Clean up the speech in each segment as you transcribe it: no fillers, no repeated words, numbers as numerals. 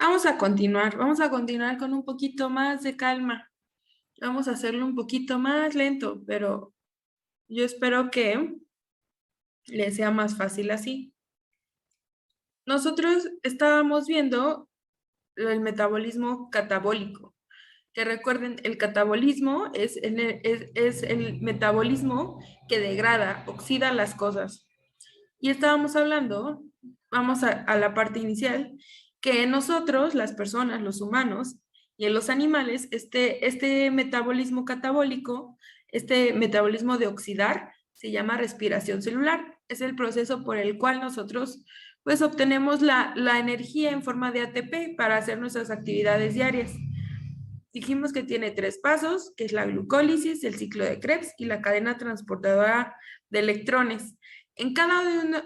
Vamos a continuar con un poquito más de calma. Vamos a hacerlo un poquito más lento, pero yo espero que les sea más fácil así. Nosotros estábamos viendo el metabolismo catabólico, que recuerden, el catabolismo es el metabolismo que degrada, oxida las cosas. Y estábamos hablando, vamos a la parte inicial, que en nosotros, las personas, los humanos y en los animales, este metabolismo catabólico, este metabolismo de oxidar, se llama respiración celular. Es el proceso por el cual nosotros pues obtenemos la energía en forma de ATP para hacer nuestras actividades diarias. Dijimos que tiene tres pasos, que es la glucólisis, el ciclo de Krebs y la cadena transportadora de electrones. En cada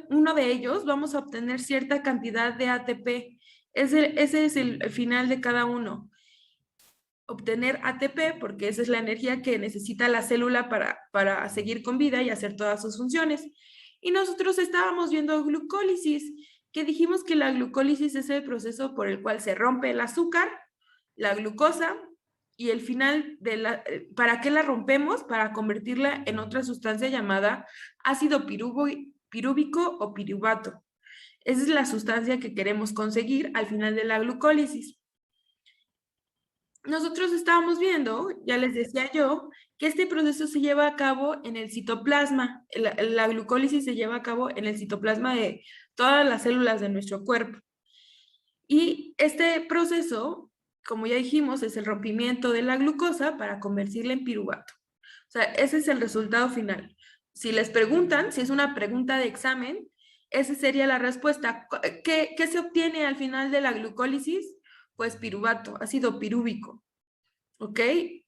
uno de ellos vamos a obtener cierta cantidad de ATP. Ese es el final de cada uno. Obtener ATP porque esa es la energía que necesita la célula para seguir con vida y hacer todas sus funciones. Y nosotros estábamos viendo glucólisis, que dijimos que la glucólisis es el proceso por el cual se rompe el azúcar, la glucosa, y el final ¿para qué la rompemos? Para convertirla en otra sustancia llamada ácido pirúvico o piruvato. Esa es la sustancia que queremos conseguir al final de la glucólisis. Nosotros estábamos viendo, ya les decía yo, que este proceso se lleva a cabo en el citoplasma. La glucólisis se lleva a cabo en el citoplasma de todas las células de nuestro cuerpo. Y este proceso, como ya dijimos, es el rompimiento de la glucosa para convertirla en piruvato. O sea, ese es el resultado final. Si les preguntan, si es una pregunta de examen, esa sería la respuesta. ¿Qué se obtiene al final de la glucólisis? Pues piruvato, ácido pirúvico. ¿Ok?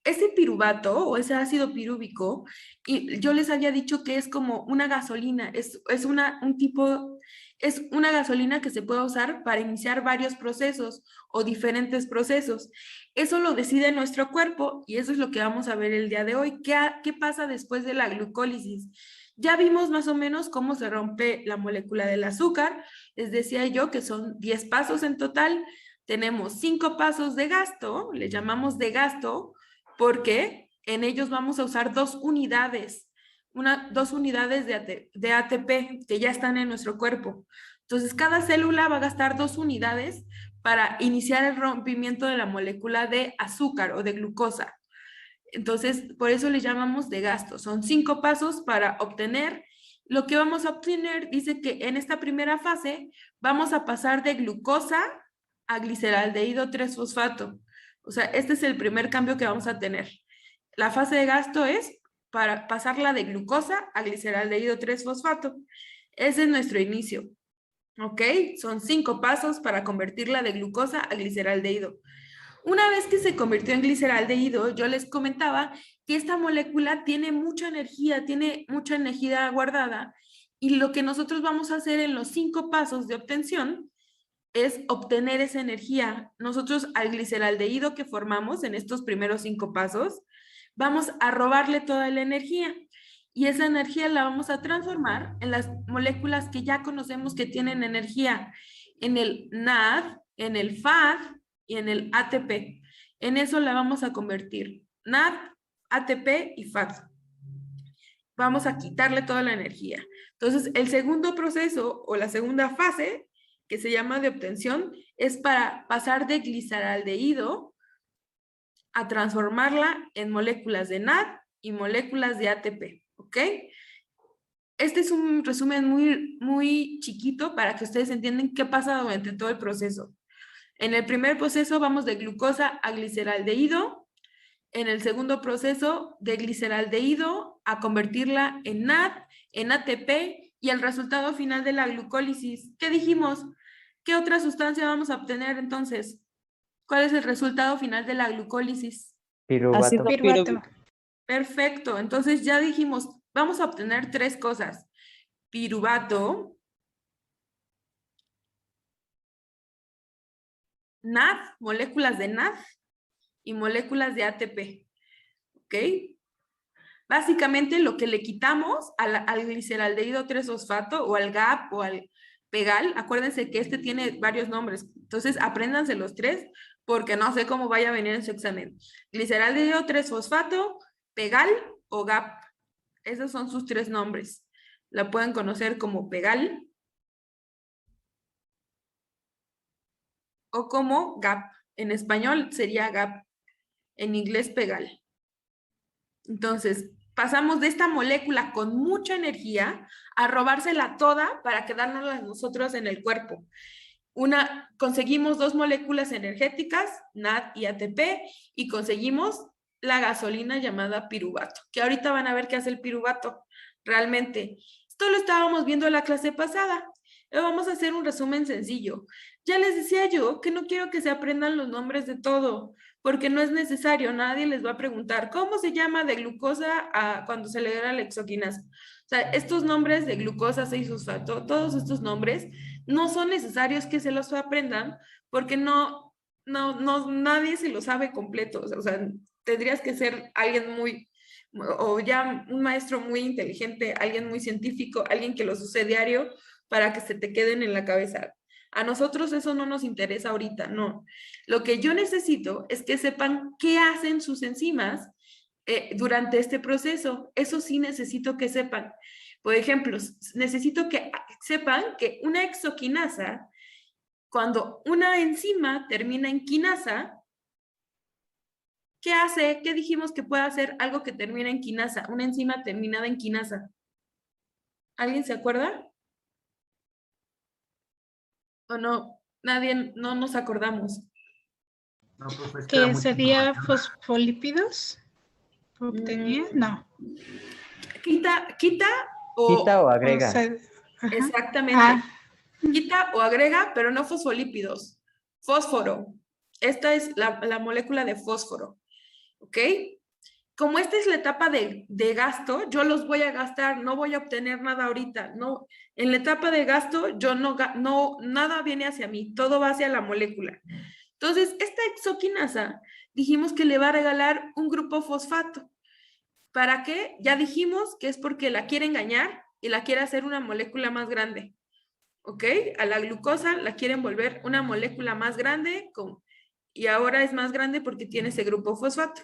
Ese piruvato o ese ácido pirúvico, y yo les había dicho que es como una gasolina, es una gasolina que se puede usar para iniciar varios procesos o diferentes procesos. Eso lo decide nuestro cuerpo y eso es lo que vamos a ver el día de hoy. ¿Qué pasa después de la glucólisis? Ya vimos más o menos cómo se rompe la molécula del azúcar. Les decía yo que son 10 pasos en total. Tenemos 5 pasos de gasto, le llamamos de gasto, porque en ellos vamos a usar dos unidades de ATP que ya están en nuestro cuerpo. Entonces, cada célula va a gastar 2 unidades para iniciar el rompimiento de la molécula de azúcar o de glucosa. Entonces, por eso le llamamos de gasto. Son 5 pasos para obtener. Lo que vamos a obtener dice que en esta primera fase vamos a pasar de glucosa a gliceraldehído 3-fosfato. O sea, este es el primer cambio que vamos a tener. La fase de gasto es para pasarla de glucosa a gliceraldehído 3-fosfato. Ese es nuestro inicio. ¿Ok? Son 5 pasos para convertirla de glucosa a gliceraldehído. Una vez que se convirtió en gliceraldehído, yo les comentaba que esta molécula tiene mucha energía guardada, y lo que nosotros vamos a hacer en los 5 pasos de obtención es obtener esa energía. Nosotros al gliceraldehído que formamos en estos primeros 5 pasos, vamos a robarle toda la energía y esa energía la vamos a transformar en las moléculas que ya conocemos que tienen energía, en el NAD, en el FAD y en el ATP. En eso la vamos a convertir. NAD, ATP y FAD. Vamos a quitarle toda la energía. Entonces, el segundo proceso o la segunda fase, que se llama de obtención, es para pasar de gliceraldehído a transformarla en moléculas de NAD y moléculas de ATP, ¿ok? Este es un resumen muy chiquito para que ustedes entiendan qué pasa durante todo el proceso. En el primer proceso vamos de glucosa a gliceraldehído. En el segundo proceso, de gliceraldehído a convertirla en NAD, en ATP, y el resultado final de la glucólisis. ¿Qué dijimos? ¿Qué otra sustancia vamos a obtener entonces? ¿Cuál es el resultado final de la glucólisis? Ácido Piruvato. piruvato. Perfecto. Entonces ya dijimos, vamos a obtener 3 cosas. Piruvato, NAD, moléculas de NAD y moléculas de ATP. ¿Ok? Básicamente lo que le quitamos al gliceraldehído 3-fosfato o al GAP o al Pegal, acuérdense que este tiene varios nombres, entonces apréndanse los tres porque no sé cómo vaya a venir en su examen. Gliceraldehído 3-fosfato, Pegal o GAP. Esos son sus tres nombres. La pueden conocer como Pegal o como GAP. En español sería GAP, en inglés Pegal. Entonces, pasamos de esta molécula con mucha energía a robársela toda para quedárnosla nosotros en el cuerpo. Conseguimos dos moléculas energéticas, NAD y ATP, y conseguimos la gasolina llamada piruvato, que ahorita van a ver qué hace el piruvato realmente. Esto lo estábamos viendo en la clase pasada. Vamos a hacer un resumen sencillo. Ya les decía yo que no quiero que se aprendan los nombres de todo, porque no es necesario, nadie les va a preguntar cómo se llama de glucosa cuando se le da la hexoquinasa. O sea, estos nombres de glucosa 6-fosfato, todos estos nombres no son necesarios que se los aprendan porque nadie se lo sabe completo. O sea, tendrías que ser alguien o ya un maestro muy inteligente, alguien muy científico, alguien que los use diario para que se te queden en la cabeza. A nosotros eso no nos interesa ahorita, no. Lo que yo necesito es que sepan qué hacen sus enzimas durante este proceso. Eso sí necesito que sepan. Por ejemplo, necesito que sepan que una exoquinasa, cuando una enzima termina en quinasa, ¿qué hace? ¿Qué dijimos que puede hacer algo que termina en quinasa? Una enzima terminada en quinasa. ¿Alguien se acuerda? ¿O no? Nadie, no nos acordamos. No, profe, es que era ¿Que mucha sería información. fosfolípidos? ¿Obtenía? No. Quita o... Quita o O agrega. sea, Exactamente. Ah, Quita o agrega, pero no fosfolípidos. Fósforo. Esta es la molécula de fósforo. ¿Ok? Como esta es la etapa de gasto, yo los voy a gastar, no voy a obtener nada ahorita. No, en la etapa de gasto, yo nada viene hacia mí, todo va hacia la molécula. Entonces, esta exoquinasa, dijimos que le va a regalar un grupo fosfato. ¿Para qué? Ya dijimos que es porque la quiere engañar y la quiere hacer una molécula más grande. ¿Ok? A la glucosa la quieren volver una molécula más grande y ahora es más grande porque tiene ese grupo fosfato.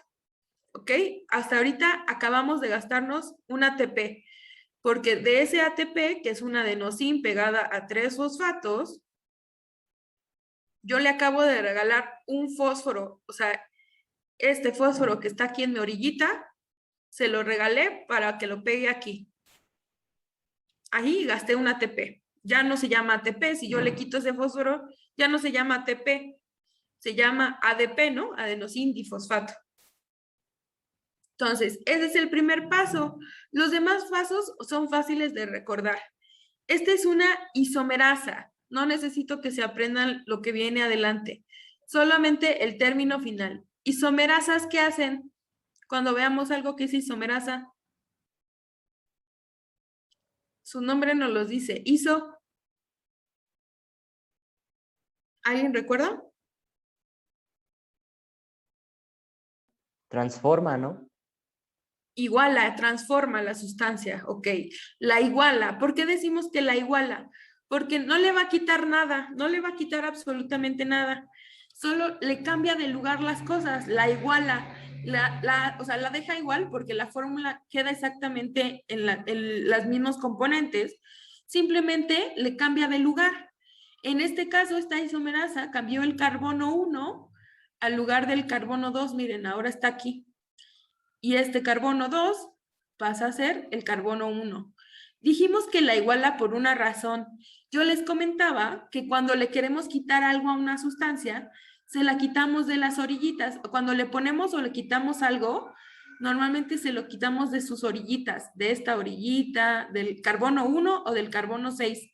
¿Ok? Hasta ahorita acabamos de gastarnos un ATP, porque de ese ATP, que es una adenosin pegada a 3 fosfatos, yo le acabo de regalar un fósforo, o sea, este fósforo que está aquí en mi orillita, se lo regalé para que lo pegue aquí. Ahí gasté un ATP. Ya no se llama ATP, si yo le quito ese fósforo, ya no se llama ATP, se llama ADP, ¿no? Adenosin difosfato. Entonces, ese es el primer paso. Los demás pasos son fáciles de recordar. Esta es una isomerasa. No necesito que se aprendan lo que viene adelante. Solamente el término final. Isomerasas, ¿qué hacen? Cuando veamos algo que es isomerasa. Su nombre nos los dice. Iso. ¿Alguien recuerda? Transforma, ¿no? Iguala, transforma la sustancia, ok. La iguala. ¿Por qué decimos que la iguala? Porque no le va a quitar nada, no le va a quitar absolutamente nada. Solo le cambia de lugar las cosas, la iguala. O sea, la deja igual porque la fórmula queda exactamente en los mismos componentes. Simplemente le cambia de lugar. En este caso, esta isomerasa cambió el carbono 1 al lugar del carbono 2. Miren, ahora está aquí. Y este carbono 2 pasa a ser el carbono 1. Dijimos que la iguala por una razón. Yo les comentaba que cuando le queremos quitar algo a una sustancia, se la quitamos de las orillitas. Cuando le ponemos o le quitamos algo, normalmente se lo quitamos de sus orillitas, de esta orillita, del carbono 1 o del carbono 6,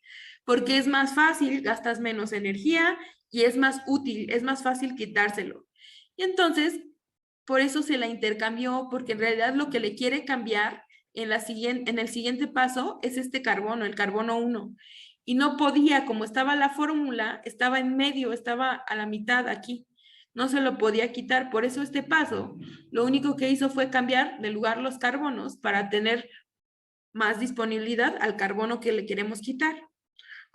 porque es más fácil, gastas menos energía y es más útil, es más fácil quitárselo. Y entonces por eso se la intercambió, porque en realidad lo que le quiere cambiar en el siguiente paso es este carbono, el carbono 1. Y no podía, como estaba la fórmula, estaba en medio, estaba a la mitad aquí. No se lo podía quitar. Por eso este paso, lo único que hizo fue cambiar de lugar los carbonos para tener más disponibilidad al carbono que le queremos quitar.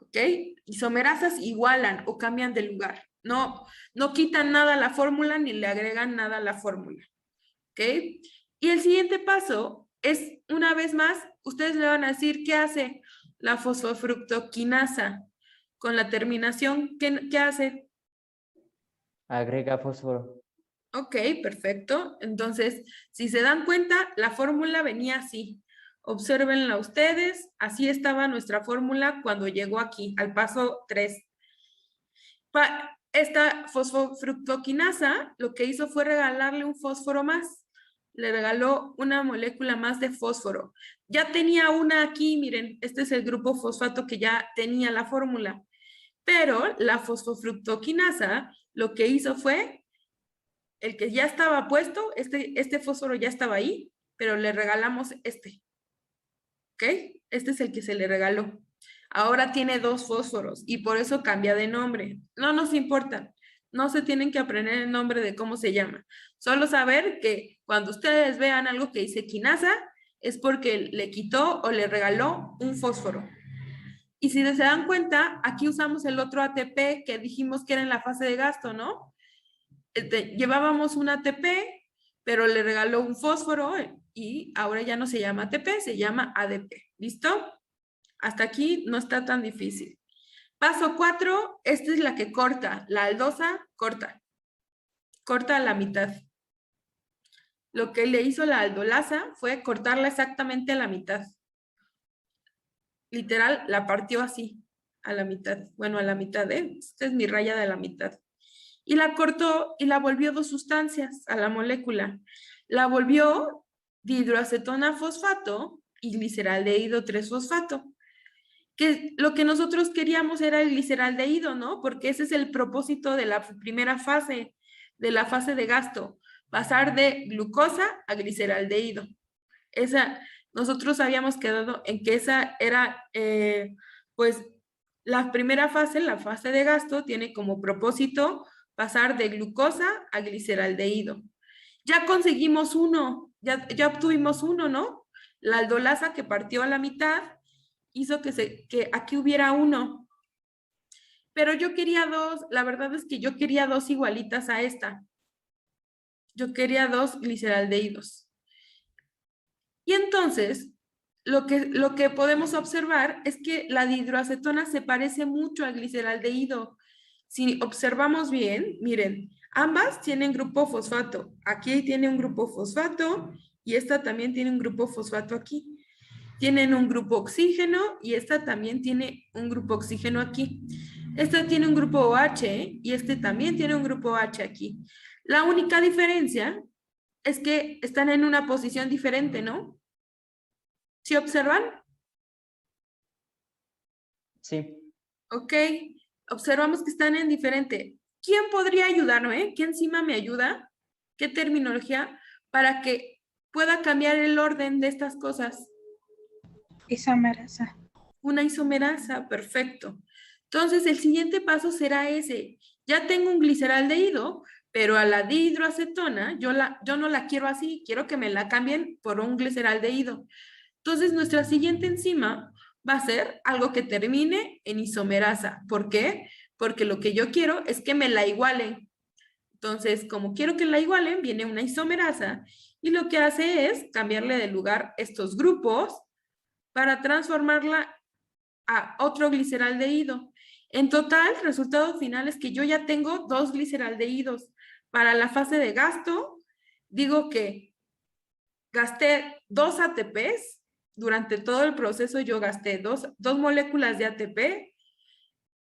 ¿ok? Isomerasas igualan o cambian de lugar. No quitan nada a la fórmula ni le agregan nada a la fórmula, ¿ok? Y el siguiente paso es, una vez más, ustedes le van a decir qué hace la fosfofructoquinasa con la terminación, ¿qué hace? Agrega fósforo. Ok, perfecto. Entonces, si se dan cuenta, la fórmula venía así. Obsérvenla ustedes, así estaba nuestra fórmula cuando llegó aquí, al paso 3. Esta fosfofructoquinasa lo que hizo fue regalarle un fósforo más. Le regaló una molécula más de fósforo. Ya tenía una aquí, miren, este es el grupo fosfato que ya tenía la fórmula. Pero la fosfofructoquinasa lo que hizo fue, el que ya estaba puesto, este fósforo ya estaba ahí, pero le regalamos este. ¿Ok? Este es el que se le regaló. Ahora tiene 2 fósforos y por eso cambia de nombre. No nos importa. No se tienen que aprender el nombre de cómo se llama. Solo saber que cuando ustedes vean algo que dice quinasa, es porque le quitó o le regaló un fósforo. Y si se dan cuenta, aquí usamos el otro ATP que dijimos que era en la fase de gasto, ¿no? Llevábamos un ATP, pero le regaló un fósforo y ahora ya no se llama ATP, se llama ADP. ¿Listo? Hasta aquí no está tan difícil. Paso 4, esta es la que corta. La aldosa corta. Corta a la mitad. Lo que le hizo la aldolasa fue cortarla exactamente a la mitad. Literal, la partió así, a la mitad. Bueno, a la mitad, ¿eh? Esta es mi raya de la mitad. Y la cortó y la volvió 2 sustancias a la molécula. La volvió dihidroacetona fosfato y gliceraldehído 3-fosfato. Que lo que nosotros queríamos era el gliceraldehído, ¿no? Porque ese es el propósito de la primera fase, de la fase de gasto, pasar de glucosa a gliceraldehído. Nosotros habíamos quedado en que esa era, pues, la primera fase, la fase de gasto, tiene como propósito pasar de glucosa a gliceraldehído. Ya conseguimos uno, ya obtuvimos uno, ¿no? La aldolasa que partió a la mitad hizo que aquí hubiera uno. Pero yo quería 2, la verdad es que yo quería 2 igualitas a esta. Yo quería 2 gliceraldehídos. Y entonces, lo que podemos observar es que la dihidroacetona se parece mucho al gliceraldehído. Si observamos bien, miren, ambas tienen grupo fosfato. Aquí tiene un grupo fosfato y esta también tiene un grupo fosfato aquí. Tienen un grupo oxígeno y esta también tiene un grupo oxígeno aquí. Esta tiene un grupo OH y este también tiene un grupo OH aquí. La única diferencia es que están en una posición diferente, ¿no? ¿Sí observan? Sí. Ok, observamos que están en diferente. ¿Quién podría ayudarme? ¿Qué enzima me ayuda? ¿Qué terminología? Para que pueda cambiar el orden de estas cosas. Isomerasa. Una isomerasa, perfecto. Entonces, el siguiente paso será ese. Ya tengo un gliceraldehído, pero a la dihidroacetona yo no la quiero así, quiero que me la cambien por un gliceraldehído. Entonces, nuestra siguiente enzima va a ser algo que termine en isomerasa. ¿Por qué? Porque lo que yo quiero es que me la igualen. Entonces, como quiero que la igualen, viene una isomerasa y lo que hace es cambiarle de lugar estos grupos para transformarla a otro gliceraldehído. En total, el resultado final es que yo ya tengo 2 gliceraldehídos. Para la fase de gasto, digo que gasté 2 ATPs. Durante todo el proceso yo gasté dos moléculas de ATP,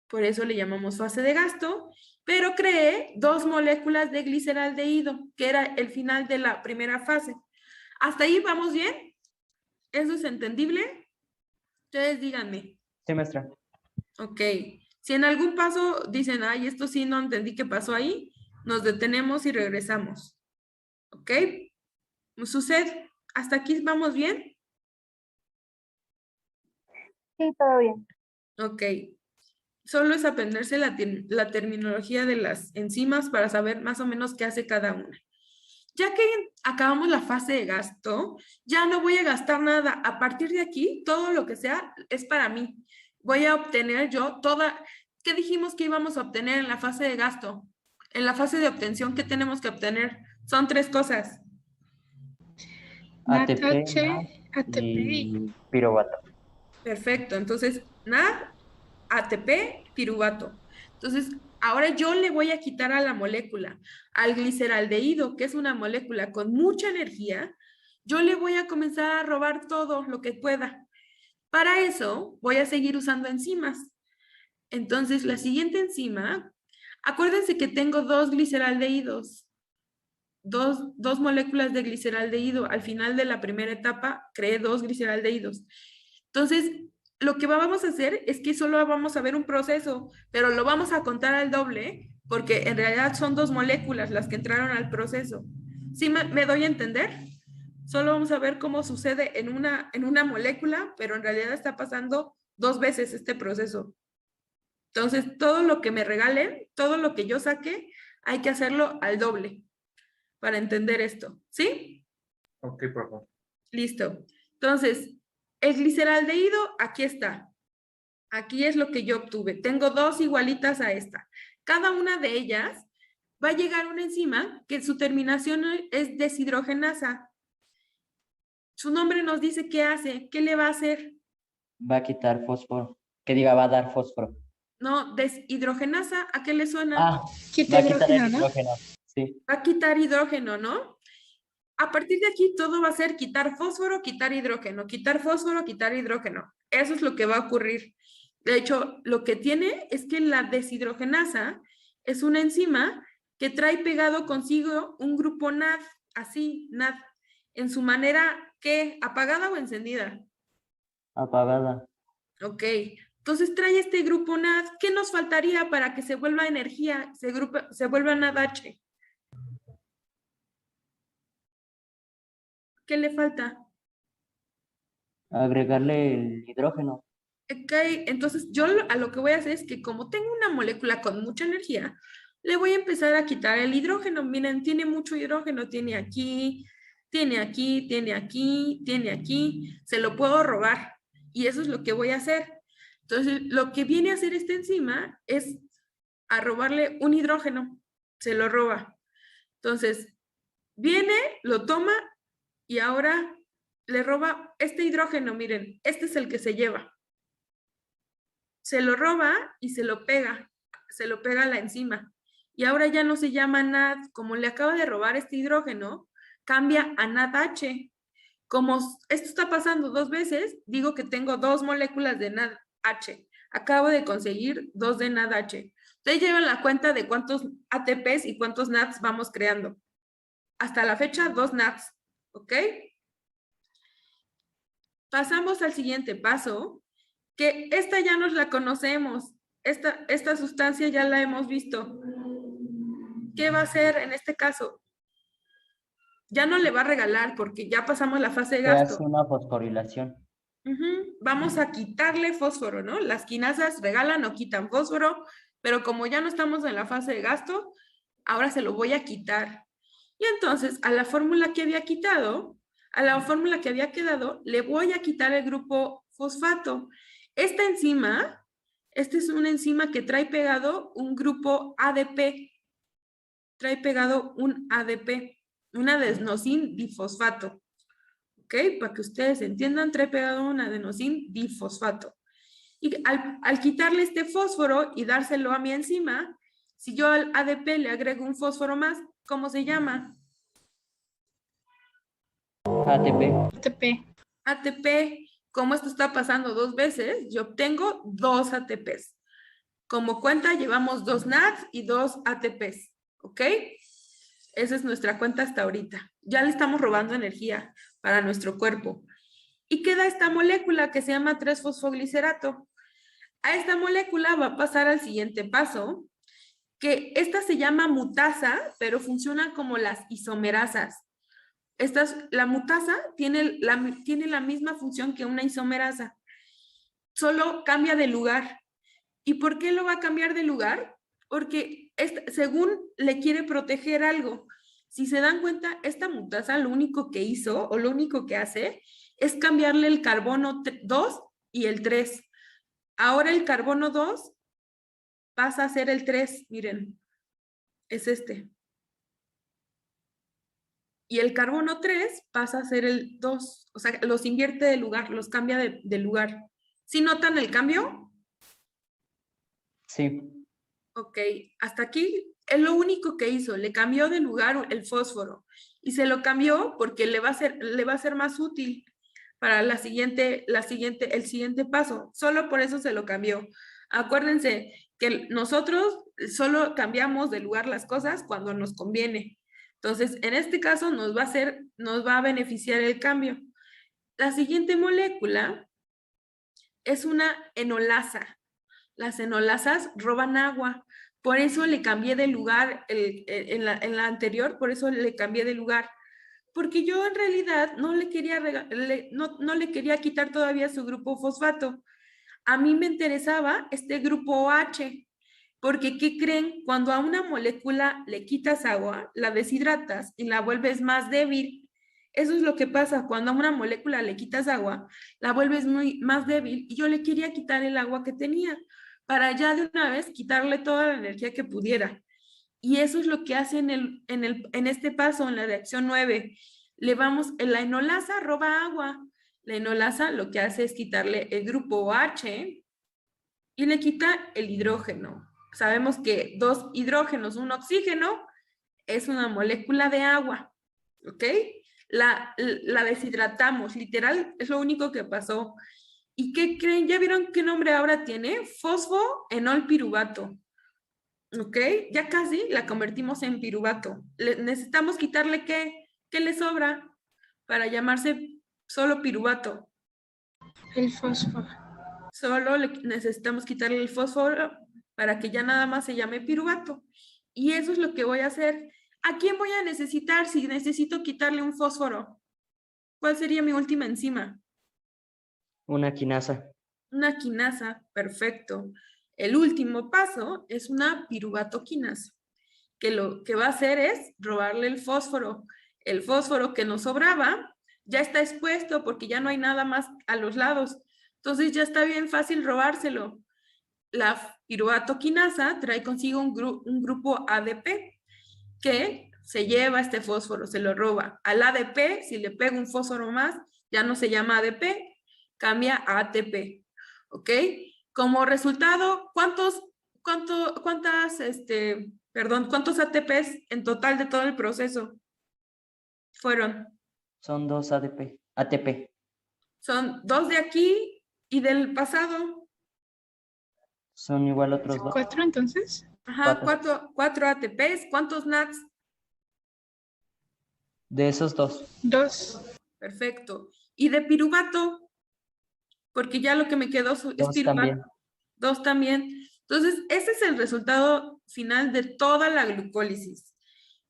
por eso le llamamos fase de gasto, pero creé 2 moléculas de gliceraldehído, que era el final de la primera fase. ¿Hasta ahí vamos bien? ¿Eso es entendible? Ustedes díganme. Sí, maestra. Ok. Si en algún paso dicen, ay, esto sí no entendí qué pasó ahí, nos detenemos y regresamos. ¿Ok? Sucede. ¿Hasta aquí vamos bien? Sí, todo bien. Ok. Solo es aprenderse la terminología de las enzimas para saber más o menos qué hace cada una. Ya que acabamos la fase de gasto, ya no voy a gastar nada. A partir de aquí, todo lo que sea es para mí. voy a obtener yo toda, ¿qué dijimos que íbamos a obtener en la fase de gasto? En la fase de obtención, ¿qué tenemos que obtener? Son 3 cosas. NAT ATP, H, NAD ATP y piruvato. Perfecto. Entonces, NAD, ATP, piruvato. Entonces, ahora yo le voy a quitar a la molécula, al gliceraldehído, que es una molécula con mucha energía, yo le voy a comenzar a robar todo lo que pueda. Para eso, voy a seguir usando enzimas. Entonces, la siguiente enzima, acuérdense que tengo 2 gliceraldehídos, dos moléculas de gliceraldehído. Al final de la primera etapa, creé 2 gliceraldehídos. Entonces, lo que vamos a hacer es que solo vamos a ver un proceso, pero lo vamos a contar al doble, porque en realidad son 2 moléculas las que entraron al proceso. ¿Sí me doy a entender? Solo vamos a ver cómo sucede en una molécula, pero en realidad está pasando 2 veces este proceso. Entonces, todo lo que me regalen, todo lo que yo saque, hay que hacerlo al doble para entender esto. ¿Sí? Ok, por favor. Listo. Entonces, el gliceraldehído, aquí está. Aquí es lo que yo obtuve. Tengo 2 igualitas a esta. Cada una de ellas va a llegar una enzima que su terminación es deshidrogenasa. Su nombre nos dice qué hace, qué le va a hacer. Va a quitar fósforo. Que diga, va a dar fósforo. No, deshidrogenasa, ¿a qué le suena? Ah, Quita va a quitar el hidrógeno, ¿no? hidrógeno. Sí. Va a quitar hidrógeno, ¿no? A partir de aquí todo va a ser quitar fósforo, quitar hidrógeno, quitar fósforo, quitar hidrógeno. Eso es lo que va a ocurrir. De hecho, lo que tiene es que la deshidrogenasa es una enzima que trae pegado consigo un grupo NAD, así, NAD, en su manera, ¿qué? ¿Apagada o encendida? Apagada. Ok, entonces trae este grupo NAD. ¿Qué nos faltaría para que se vuelva energía, se vuelva NADH? ¿Qué le falta? Agregarle el hidrógeno. Ok, entonces yo a lo que voy a hacer es que como tengo una molécula con mucha energía, le voy a empezar a quitar el hidrógeno. Miren, tiene mucho hidrógeno, tiene aquí, tiene aquí, tiene aquí, tiene aquí, se lo puedo robar. Y eso es lo que voy a hacer. Entonces, lo que viene a hacer esta enzima es a robarle un hidrógeno, se lo roba. Entonces, viene, lo toma y ahora le roba este hidrógeno, miren, este es el que se lleva. Se lo roba y se lo pega a la enzima. Y ahora ya no se llama NAD, como le acaba de robar este hidrógeno, cambia a NADH. Como esto está pasando 2 veces, digo que tengo 2 moléculas de NADH. Acabo de conseguir 2 de NADH. Ustedes llevan la cuenta de cuántos ATPs y cuántos NADs vamos creando. Hasta la fecha, 2 NADs, ¿ok? Pasamos al siguiente paso, que esta ya nos la conocemos, esta sustancia ya la hemos visto. ¿Qué va a hacer en este caso? Ya no le va a regalar porque ya pasamos la fase de Se hace gasto. una fosforilación. Vamos a quitarle fósforo, ¿no? Las quinasas regalan o quitan fósforo, pero como ya no estamos en la fase de gasto, ahora se lo voy a quitar. Y entonces a la fórmula que había quitado, a la fórmula que había quedado, le voy a quitar el grupo fosfato. Esta enzima, esta es una enzima que trae pegado un grupo ADP. Trae pegado un ADP, un adenosin difosfato. ¿Ok? Para que ustedes entiendan, trae pegado un adenosin difosfato. Y al quitarle este fósforo y dárselo a mi enzima, si yo al ADP le agrego un fósforo más, ¿cómo se llama? ATP. ATP. ATP. Como esto está pasando 2 veces, yo obtengo 2 ATPs. Como cuenta, llevamos 2 NADs y 2 ATPs. ¿Ok? Esa es nuestra cuenta hasta ahorita. Ya le estamos robando energía para nuestro cuerpo. Y queda esta molécula que se llama 3-fosfoglicerato. A esta molécula va a pasar al siguiente paso, que esta se llama mutasa, pero funciona como las isomerasas. La mutasa tiene la misma función que una isomerasa, solo cambia de lugar. ¿Y por qué lo va a cambiar de lugar? Porque según le quiere proteger algo. Si se dan cuenta, esta mutasa lo único que hizo o lo único que hace es cambiarle el carbono 2 y el 3. Ahora el carbono 2 pasa a ser el 3, miren, es este. Y el carbono 3 pasa a ser el 2, o sea, los invierte de lugar, los cambia de lugar. ¿Sí notan el cambio? Sí. Ok, hasta aquí es lo único que hizo, le cambió de lugar el fósforo y se lo cambió porque le va a ser más útil para el siguiente paso. Solo por eso se lo cambió. Acuérdense que nosotros solo cambiamos de lugar las cosas cuando nos conviene. Entonces, en este caso nos va a beneficiar el cambio. La siguiente molécula es una enolasa. Las enolasas roban agua. Por eso le cambié de lugar en la anterior, por eso le cambié de lugar. Porque yo en realidad no le quería quitar todavía su grupo fosfato. A mí me interesaba este grupo OH, porque ¿qué creen? Cuando a una molécula le quitas agua, la deshidratas y la vuelves más débil. Eso es lo que pasa, cuando a una molécula le quitas agua, la vuelves más débil, y yo le quería quitar el agua que tenía, para ya de una vez quitarle toda la energía que pudiera. Y eso es lo que hace en este paso, en la reacción 9. La enolasa roba agua. La enolasa lo que hace es quitarle el grupo OH y le quita el hidrógeno. Sabemos que 2 hidrógenos, 1 oxígeno, es una molécula de agua, ¿ok? La deshidratamos, literal, es lo único que pasó. ¿Y qué creen? ¿Ya vieron qué nombre ahora tiene? Fosfoenolpiruvato. ¿Ok? Ya casi la convertimos en piruvato. Necesitamos quitarle ¿qué le sobra para llamarse solo piruvato? El fósforo. Solo necesitamos quitarle el fósforo para que ya nada más se llame piruvato. Y eso es lo que voy a hacer. ¿A quién voy a necesitar si necesito quitarle un fósforo? ¿Cuál sería mi última enzima? Una quinasa. Una quinasa, perfecto. El último paso es una piruvatoquinasa, que lo que va a hacer es robarle el fósforo. El fósforo que nos sobraba ya está expuesto porque ya no hay nada más a los lados. Entonces ya está bien fácil robárselo. La piruvatoquinasa trae consigo un grupo ADP que se lleva este fósforo, se lo roba. Al ADP, si le pega un fósforo más, ya no se llama ADP, cambia a ATP. ¿Ok? Como resultado, ¿cuántos ATPs en total de todo el proceso fueron? Son 2 ATP. Son 2 de aquí y del pasado. Son igual otros 2. 4 entonces. Ajá, 4 ATPs. ¿Cuántos NADs? De esos 2. 2. Perfecto. ¿Y de piruvato? Porque ya lo que me quedó es 2 piruvato. también. 2 también. Entonces, ese es el resultado final de toda la glucólisis.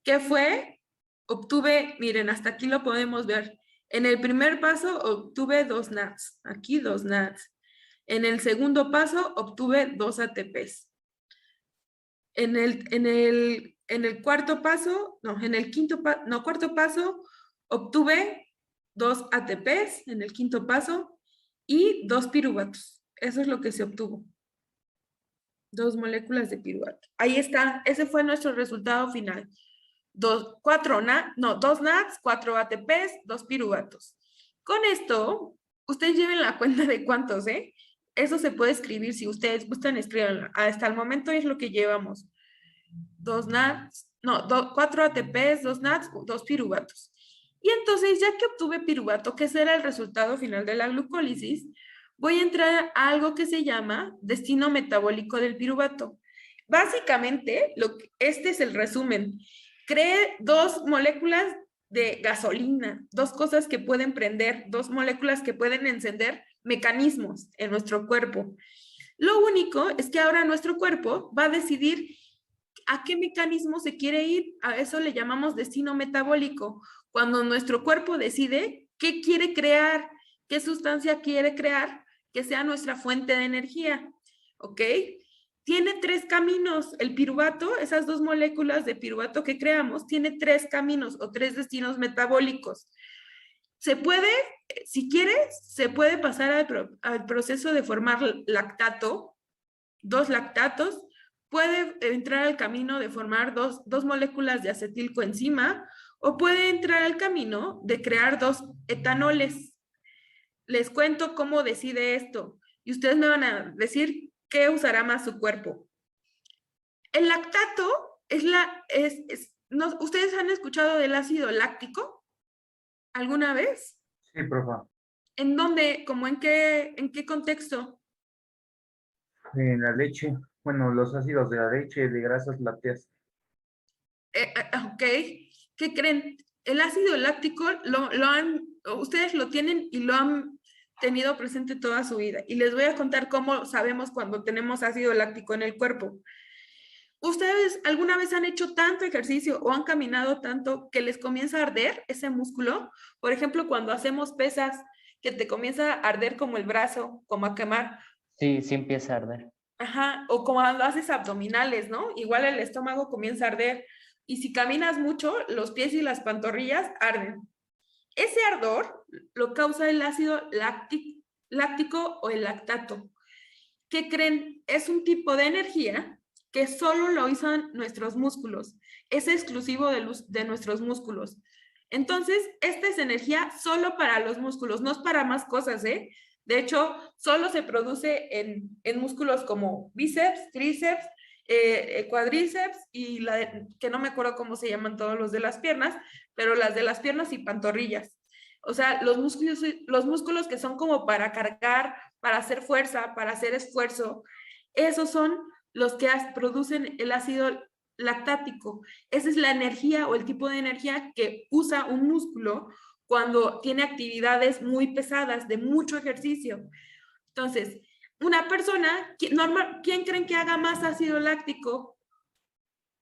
¿Qué fue? Obtuve, miren, hasta aquí lo podemos ver. En el primer paso obtuve 2 NADs. Aquí 2 NADs. En el segundo paso obtuve 2 ATPs. En el cuarto paso, no, en el cuarto paso obtuve 2 ATPs en el quinto paso y 2 piruvatos. Eso es lo que se obtuvo. 2 moléculas de piruvato. Ahí está, ese fue nuestro resultado final. 2 NADs, 4 ATPs, 2 piruvatos. Con esto, ustedes lleven la cuenta de cuántos, ¿eh? Eso se puede escribir, si ustedes gustan, escribanlo. Hasta el momento es lo que llevamos. 4 ATPs, 2 NADs, 2 piruvatos. Y entonces, ya que obtuve piruvato, que será el resultado final de la glucólisis, voy a entrar a algo que se llama destino metabólico del piruvato. Básicamente, este es el resumen. Cree 2 moléculas de gasolina, 2 cosas que pueden prender, 2 moléculas que pueden encender mecanismos en nuestro cuerpo. Lo único es que ahora nuestro cuerpo va a decidir a qué mecanismo se quiere ir. A eso le llamamos destino metabólico. Cuando nuestro cuerpo decide qué quiere crear, qué sustancia quiere crear, que sea nuestra fuente de energía. ¿Ok? Tiene 3 caminos. El piruvato, esas 2 moléculas de piruvato que creamos, tiene 3 caminos o 3 destinos metabólicos. Se puede, si quieres, se puede pasar al proceso de formar lactato, 2 lactatos, puede entrar al camino de formar dos moléculas de acetilcoenzima o puede entrar al camino de crear 2 etanoles. Les cuento cómo decide esto y ustedes me van a decir qué usará más su cuerpo. El lactato no, ¿ustedes han escuchado del ácido láctico alguna vez? Sí, profe. ¿En dónde? ¿Cómo en qué contexto? En la leche, bueno, los ácidos de la leche, de grasas lácteas. Ok, ¿qué creen? El ácido láctico ustedes lo tienen y lo han tenido presente toda su vida. Y les voy a contar cómo sabemos cuando tenemos ácido láctico en el cuerpo. ¿Ustedes alguna vez han hecho tanto ejercicio o han caminado tanto que les comienza a arder ese músculo? Por ejemplo, cuando hacemos pesas, que te comienza a arder como el brazo, como a quemar. Sí, sí empieza a arder. Ajá, o como cuando haces abdominales, ¿no? Igual el estómago comienza a arder. Y si caminas mucho, los pies y las pantorrillas arden. Ese ardor lo causa el ácido láctico o el lactato. ¿Qué creen? Es un tipo de energía que solo lo usan nuestros músculos. Es exclusivo de nuestros músculos. Entonces, esta es energía solo para los músculos, no es para más cosas, ¿eh? De hecho, solo se produce en músculos como bíceps, tríceps, cuadríceps y que no me acuerdo cómo se llaman todos los de las piernas, pero las de las piernas y pantorrillas. O sea, los músculos que son como para cargar, para hacer fuerza, para hacer esfuerzo, esos son los que producen el ácido lactático. Esa es la energía o el tipo de energía que usa un músculo cuando tiene actividades muy pesadas, de mucho ejercicio. Entonces, una persona, ¿quién creen que haga más ácido láctico?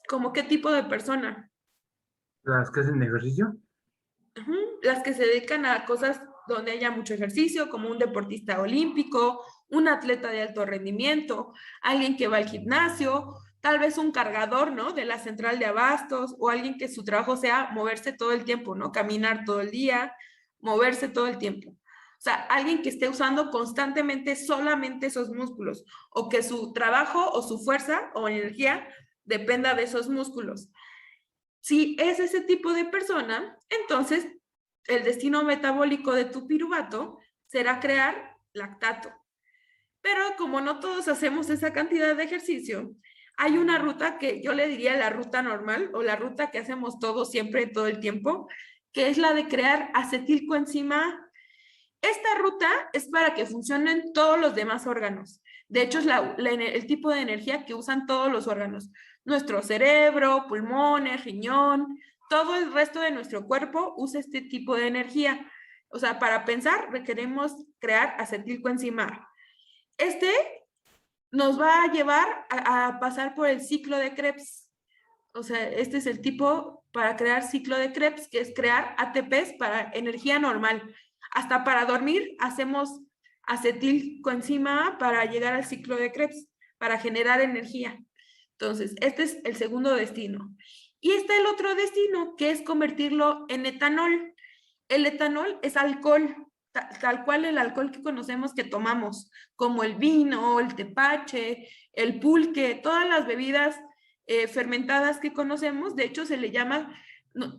¿Cómo qué tipo de persona? Las que hacen ejercicio. Las que se dedican a cosas donde haya mucho ejercicio, como un deportista olímpico, un atleta de alto rendimiento, alguien que va al gimnasio, tal vez un cargador, ¿no? De la central de abastos o alguien que su trabajo sea moverse todo el tiempo, ¿no? Caminar todo el día, moverse todo el tiempo. O sea, alguien que esté usando constantemente solamente esos músculos o que su trabajo o su fuerza o energía dependa de esos músculos. Si es ese tipo de persona, entonces el destino metabólico de tu piruvato será crear lactato. Pero como no todos hacemos esa cantidad de ejercicio, hay una ruta que yo le diría la ruta normal o la ruta que hacemos todos siempre, todo el tiempo, que es la de crear acetilcoenzima. Esta ruta es para que funcionen todos los demás órganos. De hecho, es el tipo de energía que usan todos los órganos. Nuestro cerebro, pulmones, riñón, todo el resto de nuestro cuerpo usa este tipo de energía. O sea, para pensar requerimos crear acetilcoenzima. Este nos va a llevar a pasar por el ciclo de Krebs. O sea, este es el tipo para crear ciclo de Krebs, que es crear ATPs para energía normal. Hasta para dormir hacemos acetilcoenzima para llegar al ciclo de Krebs, para generar energía. Entonces, este es el segundo destino. Y está el otro destino, que es convertirlo en etanol. El etanol es alcohol, tal cual el alcohol que conocemos que tomamos, como el vino, el tepache, el pulque, todas las bebidas fermentadas que conocemos. De hecho, se le llama,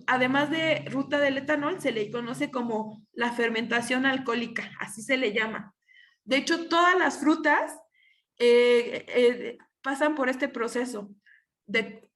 además de ruta del etanol, se le conoce como la fermentación alcohólica, así se le llama. De hecho, todas las frutas pasan por este proceso.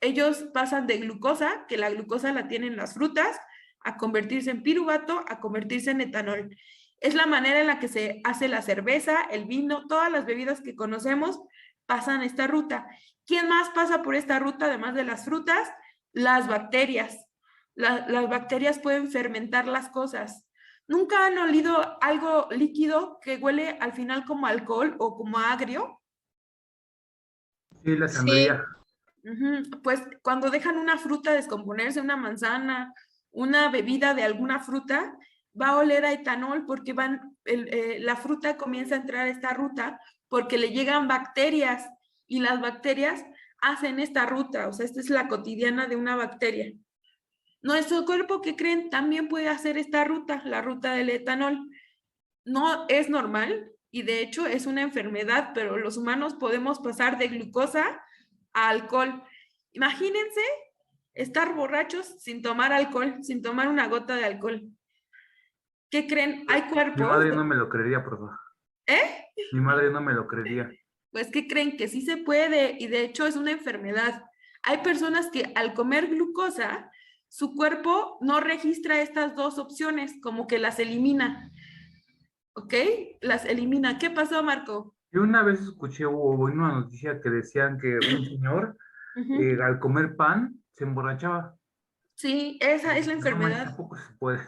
Ellos pasan de glucosa, que la glucosa la tienen las frutas, a convertirse en piruvato, a convertirse en etanol. Es la manera en la que se hace la cerveza, el vino, todas las bebidas que conocemos pasan esta ruta. ¿Quién más pasa por esta ruta además de las frutas? Las bacterias. Las bacterias pueden fermentar las cosas. ¿Nunca han olido algo líquido que huele al final como alcohol o como agrio? Sí, la sangría. Pues cuando dejan una fruta descomponerse, una manzana, una bebida de alguna fruta, va a oler a etanol porque la fruta comienza a entrar a esta ruta porque le llegan bacterias y las bacterias hacen esta ruta. O sea, esta es la cotidiana de una bacteria. Nuestro cuerpo, ¿qué creen? También puede hacer esta ruta, la ruta del etanol. No es normal y de hecho es una enfermedad, pero los humanos podemos pasar de glucosa a alcohol. Imagínense estar borrachos sin tomar alcohol, sin tomar una gota de alcohol. ¿Qué creen? Hay Mi cuerpos, madre no me lo creería, por favor. ¿eh? Mi madre no me lo creería. Pues ¿qué creen? Que sí se puede y de hecho es una enfermedad. Hay personas que al comer glucosa, su cuerpo no registra estas dos opciones, como que las elimina, ¿ok? Las elimina. ¿Qué pasó, Marco? Yo una vez escuché o vi una noticia que decían que un señor Ujú. al comer pan se emborrachaba. Sí, esa es la No, man, enfermedad. tampoco se puede.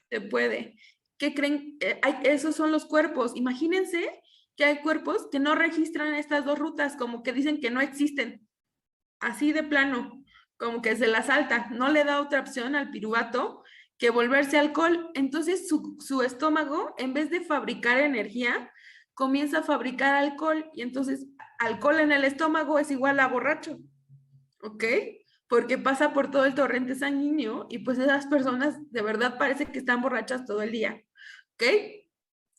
Se puede. ¿Qué creen? Esos son los cuerpos. Imagínense que hay cuerpos que no registran estas dos rutas, como que dicen que no existen. Así de plano, como que se la salta, no le da otra opción al piruvato que volverse alcohol. Entonces su estómago, en vez de fabricar energía, comienza a fabricar alcohol y entonces alcohol en el estómago es igual a borracho, ¿ok? Porque pasa por todo el torrente sanguíneo y pues esas personas de verdad parece que están borrachas todo el día, ¿ok?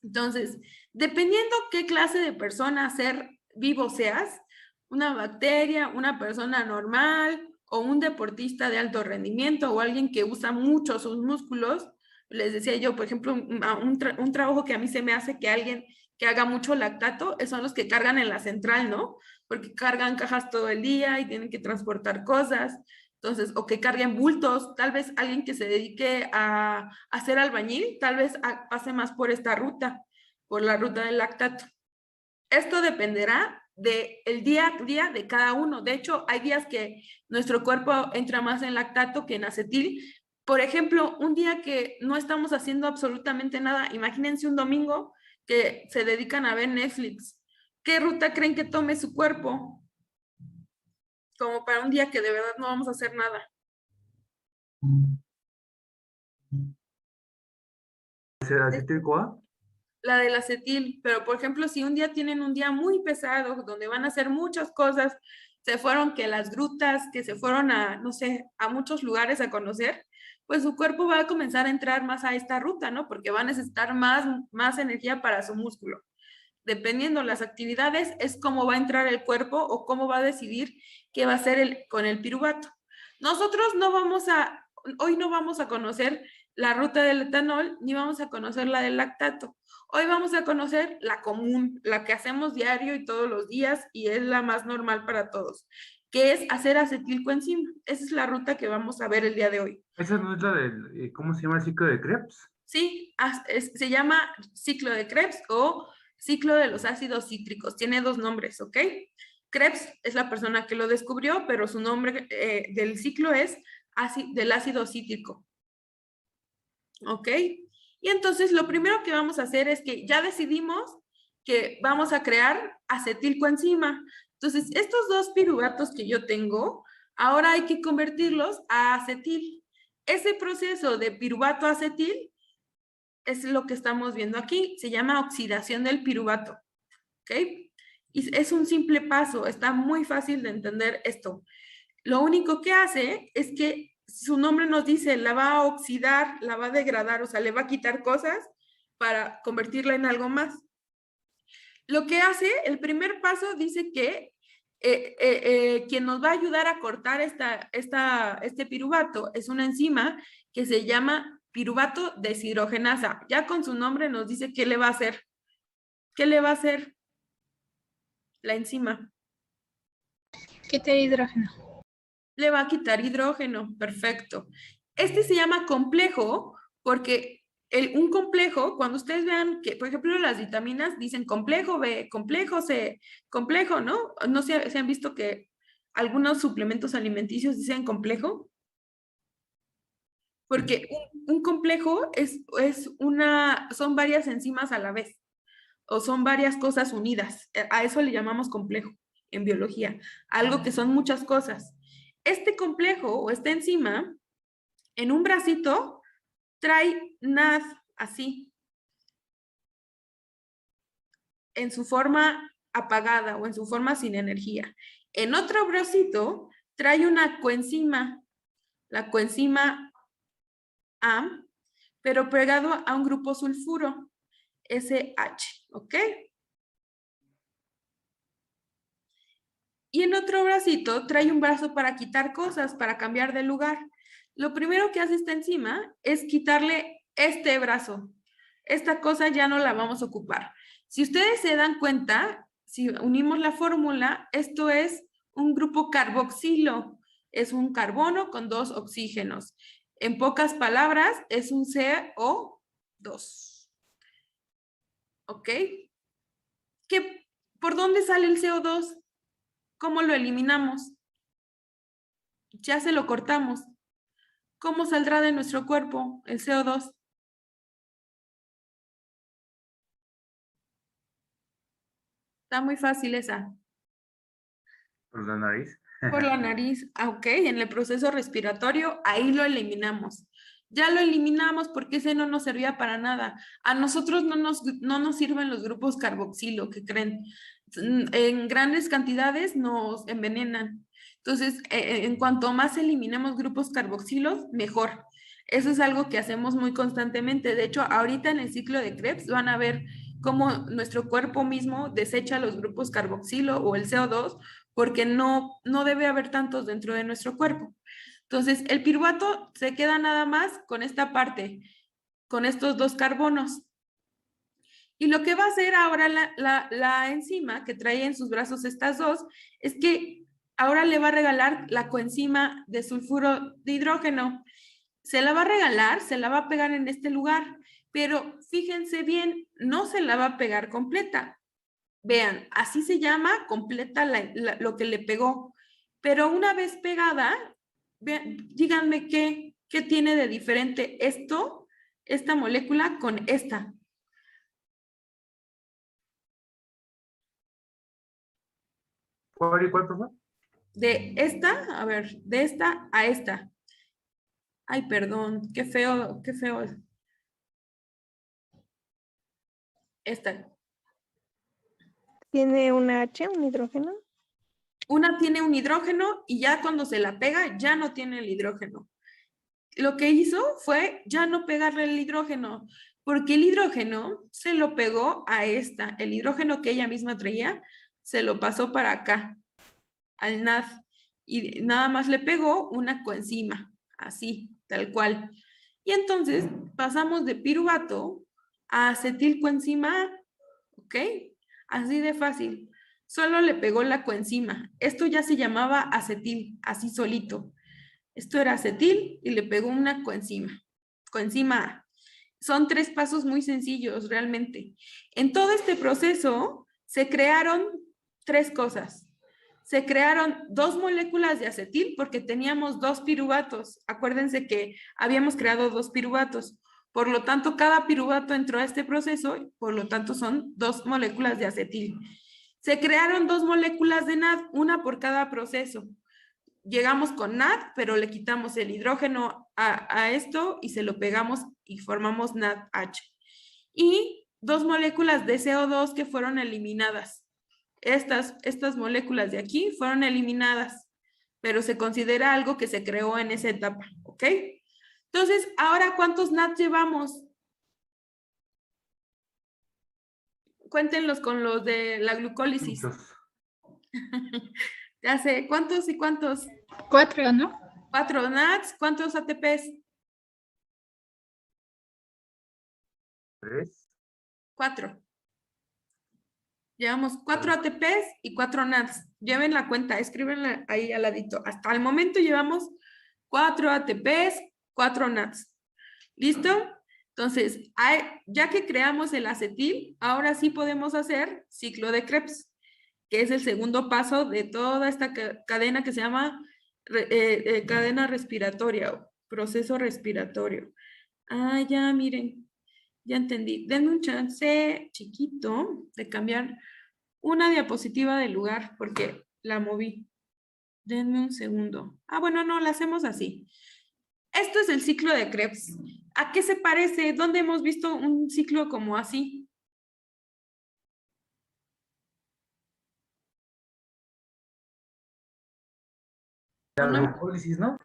Entonces, dependiendo qué clase de persona ser vivo seas, una bacteria, una persona normal o un deportista de alto rendimiento o alguien que usa mucho sus músculos, les decía yo, por ejemplo, un trabajo que a mí se me hace que alguien que haga mucho lactato son los que cargan en la central, ¿no? Porque cargan cajas todo el día y tienen que transportar cosas. Entonces, o que carguen bultos, tal vez alguien que se dedique a hacer albañil, tal vez pase más por esta ruta, por la ruta del lactato. Esto dependerá del día a día de cada uno. De hecho, hay días que nuestro cuerpo entra más en lactato que en acetil. Por ejemplo, un día que no estamos haciendo absolutamente nada, imagínense un domingo que se dedican a ver Netflix. ¿Qué ruta creen que tome su cuerpo? Como para un día que de verdad no vamos a hacer nada. ¿Será cítrico A? La del acetil, pero por ejemplo, si un día tienen un día muy pesado, donde van a hacer muchas cosas, se fueron que las grutas, que se fueron a, no sé, a muchos lugares a conocer, pues su cuerpo va a comenzar a entrar más a esta ruta, ¿no? Porque va a necesitar más energía para su músculo. Dependiendo las actividades, es cómo va a entrar el cuerpo o cómo va a decidir qué va a hacer con el piruvato. Nosotros hoy no vamos a conocer la ruta del etanol, ni vamos a conocer la del lactato. Hoy vamos a conocer la común, la que hacemos diario y todos los días y es la más normal para todos, que es hacer acetilcoenzima. Esa es la ruta que vamos a ver el día de hoy. Esa no es la del, ¿cómo se llama el ciclo de Krebs? Sí, se llama ciclo de Krebs o ciclo de los ácidos cítricos. Tiene dos nombres, ¿ok? Krebs es la persona que lo descubrió, pero su nombre del ciclo es del ácido cítrico. ¿Ok? Y entonces lo primero que vamos a hacer es que ya decidimos que vamos a crear acetilcoenzima. Entonces, estos dos piruvatos que yo tengo, ahora hay que convertirlos a acetil. Ese proceso de piruvato a acetil es lo que estamos viendo aquí. Se llama oxidación del piruvato. ¿Ok? Y es un simple paso. Está muy fácil de entender esto. Lo único que hace es que su nombre nos dice, la va a oxidar, la va a degradar, o sea, le va a quitar cosas para convertirla en algo más. Lo que hace, el primer paso dice que quien nos va a ayudar a cortar este piruvato es una enzima que se llama piruvato deshidrogenasa. Ya con su nombre nos dice qué le va a hacer. ¿Qué le va a hacer la enzima? Quitar hidrógeno. Le va a quitar hidrógeno, perfecto. Este se llama complejo porque un complejo, cuando ustedes vean que, por ejemplo, las vitaminas dicen complejo B, complejo C, complejo, ¿no? No sé si han visto que algunos suplementos alimenticios dicen complejo, porque un complejo son varias enzimas a la vez, o son varias cosas unidas. A eso le llamamos complejo en biología, algo que son muchas cosas. Este complejo o esta enzima, en un bracito, trae NAD así, en su forma apagada o en su forma sin energía. En otro bracito, trae una coenzima, la coenzima pero pegado a un grupo sulfuro, SH, ¿ok? Y en otro bracito trae un brazo para quitar cosas, para cambiar de lugar. Lo primero que hace esta enzima es quitarle este brazo. Esta cosa ya no la vamos a ocupar. Si ustedes se dan cuenta, si unimos la fórmula, esto es un grupo carboxilo. Es un carbono con 2 oxígenos. En pocas palabras, es un CO2. ¿Ok? ¿Por dónde sale el CO2? ¿Cómo lo eliminamos? Ya se lo cortamos. ¿Cómo saldrá de nuestro cuerpo el CO2? Está muy fácil esa. Por la nariz. Por la nariz. Ok, en el proceso respiratorio, ahí lo eliminamos. Ya lo eliminamos porque ese no nos servía para nada. A nosotros no nos sirven los grupos carboxilo, ¿qué creen? En grandes cantidades nos envenenan. Entonces, en cuanto más eliminemos grupos carboxilos, mejor. Eso es algo que hacemos muy constantemente. De hecho, ahorita en el ciclo de Krebs van a ver cómo nuestro cuerpo mismo desecha los grupos carboxilo o el CO2 porque no debe haber tantos dentro de nuestro cuerpo. Entonces, el piruvato se queda nada más con esta parte, con estos 2 carbonos. Y lo que va a hacer ahora la enzima que trae en sus brazos estas 2 es que ahora le va a regalar la coenzima de sulfuro de hidrógeno. Se la va a regalar, se la va a pegar en este lugar, pero fíjense bien, no se la va a pegar completa. Vean, así se llama completa lo que le pegó. Pero una vez pegada, vean, díganme qué tiene de diferente esta molécula con esta. ¿Cuál y cuál, por favor? De esta, a ver, de esta a esta. Ay, perdón, qué feo, qué feo. Esta. ¿Tiene una H, un hidrógeno? Una tiene un hidrógeno y ya cuando se la pega ya no tiene el hidrógeno. Lo que hizo fue ya no pegarle el hidrógeno, porque el hidrógeno se lo pegó a esta. El hidrógeno que ella misma traía se lo pasó para acá, al NAD, y nada más le pegó una coenzima, así, tal cual. Y entonces pasamos de piruvato a acetilcoenzima A, ¿ok? Así de fácil. Solo le pegó la coenzima. Esto ya se llamaba acetil, así solito. Esto era acetil y le pegó una coenzima. Coenzima A. Son 3 pasos muy sencillos realmente. En todo este proceso se crearon 3 cosas. Se crearon 2 moléculas de acetil porque teníamos 2 piruvatos. Acuérdense que habíamos creado 2 piruvatos. Por lo tanto, cada piruvato entró a este proceso, por lo tanto son 2 moléculas de acetil. Se crearon 2 moléculas de NAD, una por cada proceso. Llegamos con NAD, pero le quitamos el hidrógeno a esto y se lo pegamos y formamos NADH. Y 2 moléculas de CO2 que fueron eliminadas. Estas moléculas de aquí fueron eliminadas, pero se considera algo que se creó en esa etapa, ¿ok? Entonces, ahora, ¿cuántos NAD llevamos? Cuéntenlos con los de la glucólisis. Ya sé, ¿cuántos y cuántos? 4, ¿no? 4 NADs, ¿cuántos ATPs? 3. 4. Llevamos 4 ATPs y 4 NADs. Lleven la cuenta, escríbenla ahí al ladito. Hasta el momento llevamos 4 ATPs, 4 NADs. ¿Listo? Entonces, ya que creamos el acetil, ahora sí podemos hacer ciclo de Krebs, que es el segundo paso de toda esta cadena que se llama cadena respiratoria o proceso respiratorio. Ah, ya, miren, ya entendí. Denme un chance chiquito de cambiar una diapositiva de lugar porque la moví. Denme un segundo. Ah, bueno, no, la hacemos así. Esto es el ciclo de Krebs. ¿A qué se parece? ¿Dónde hemos visto un ciclo como así? La ¿O no? glucólisis, ¿no?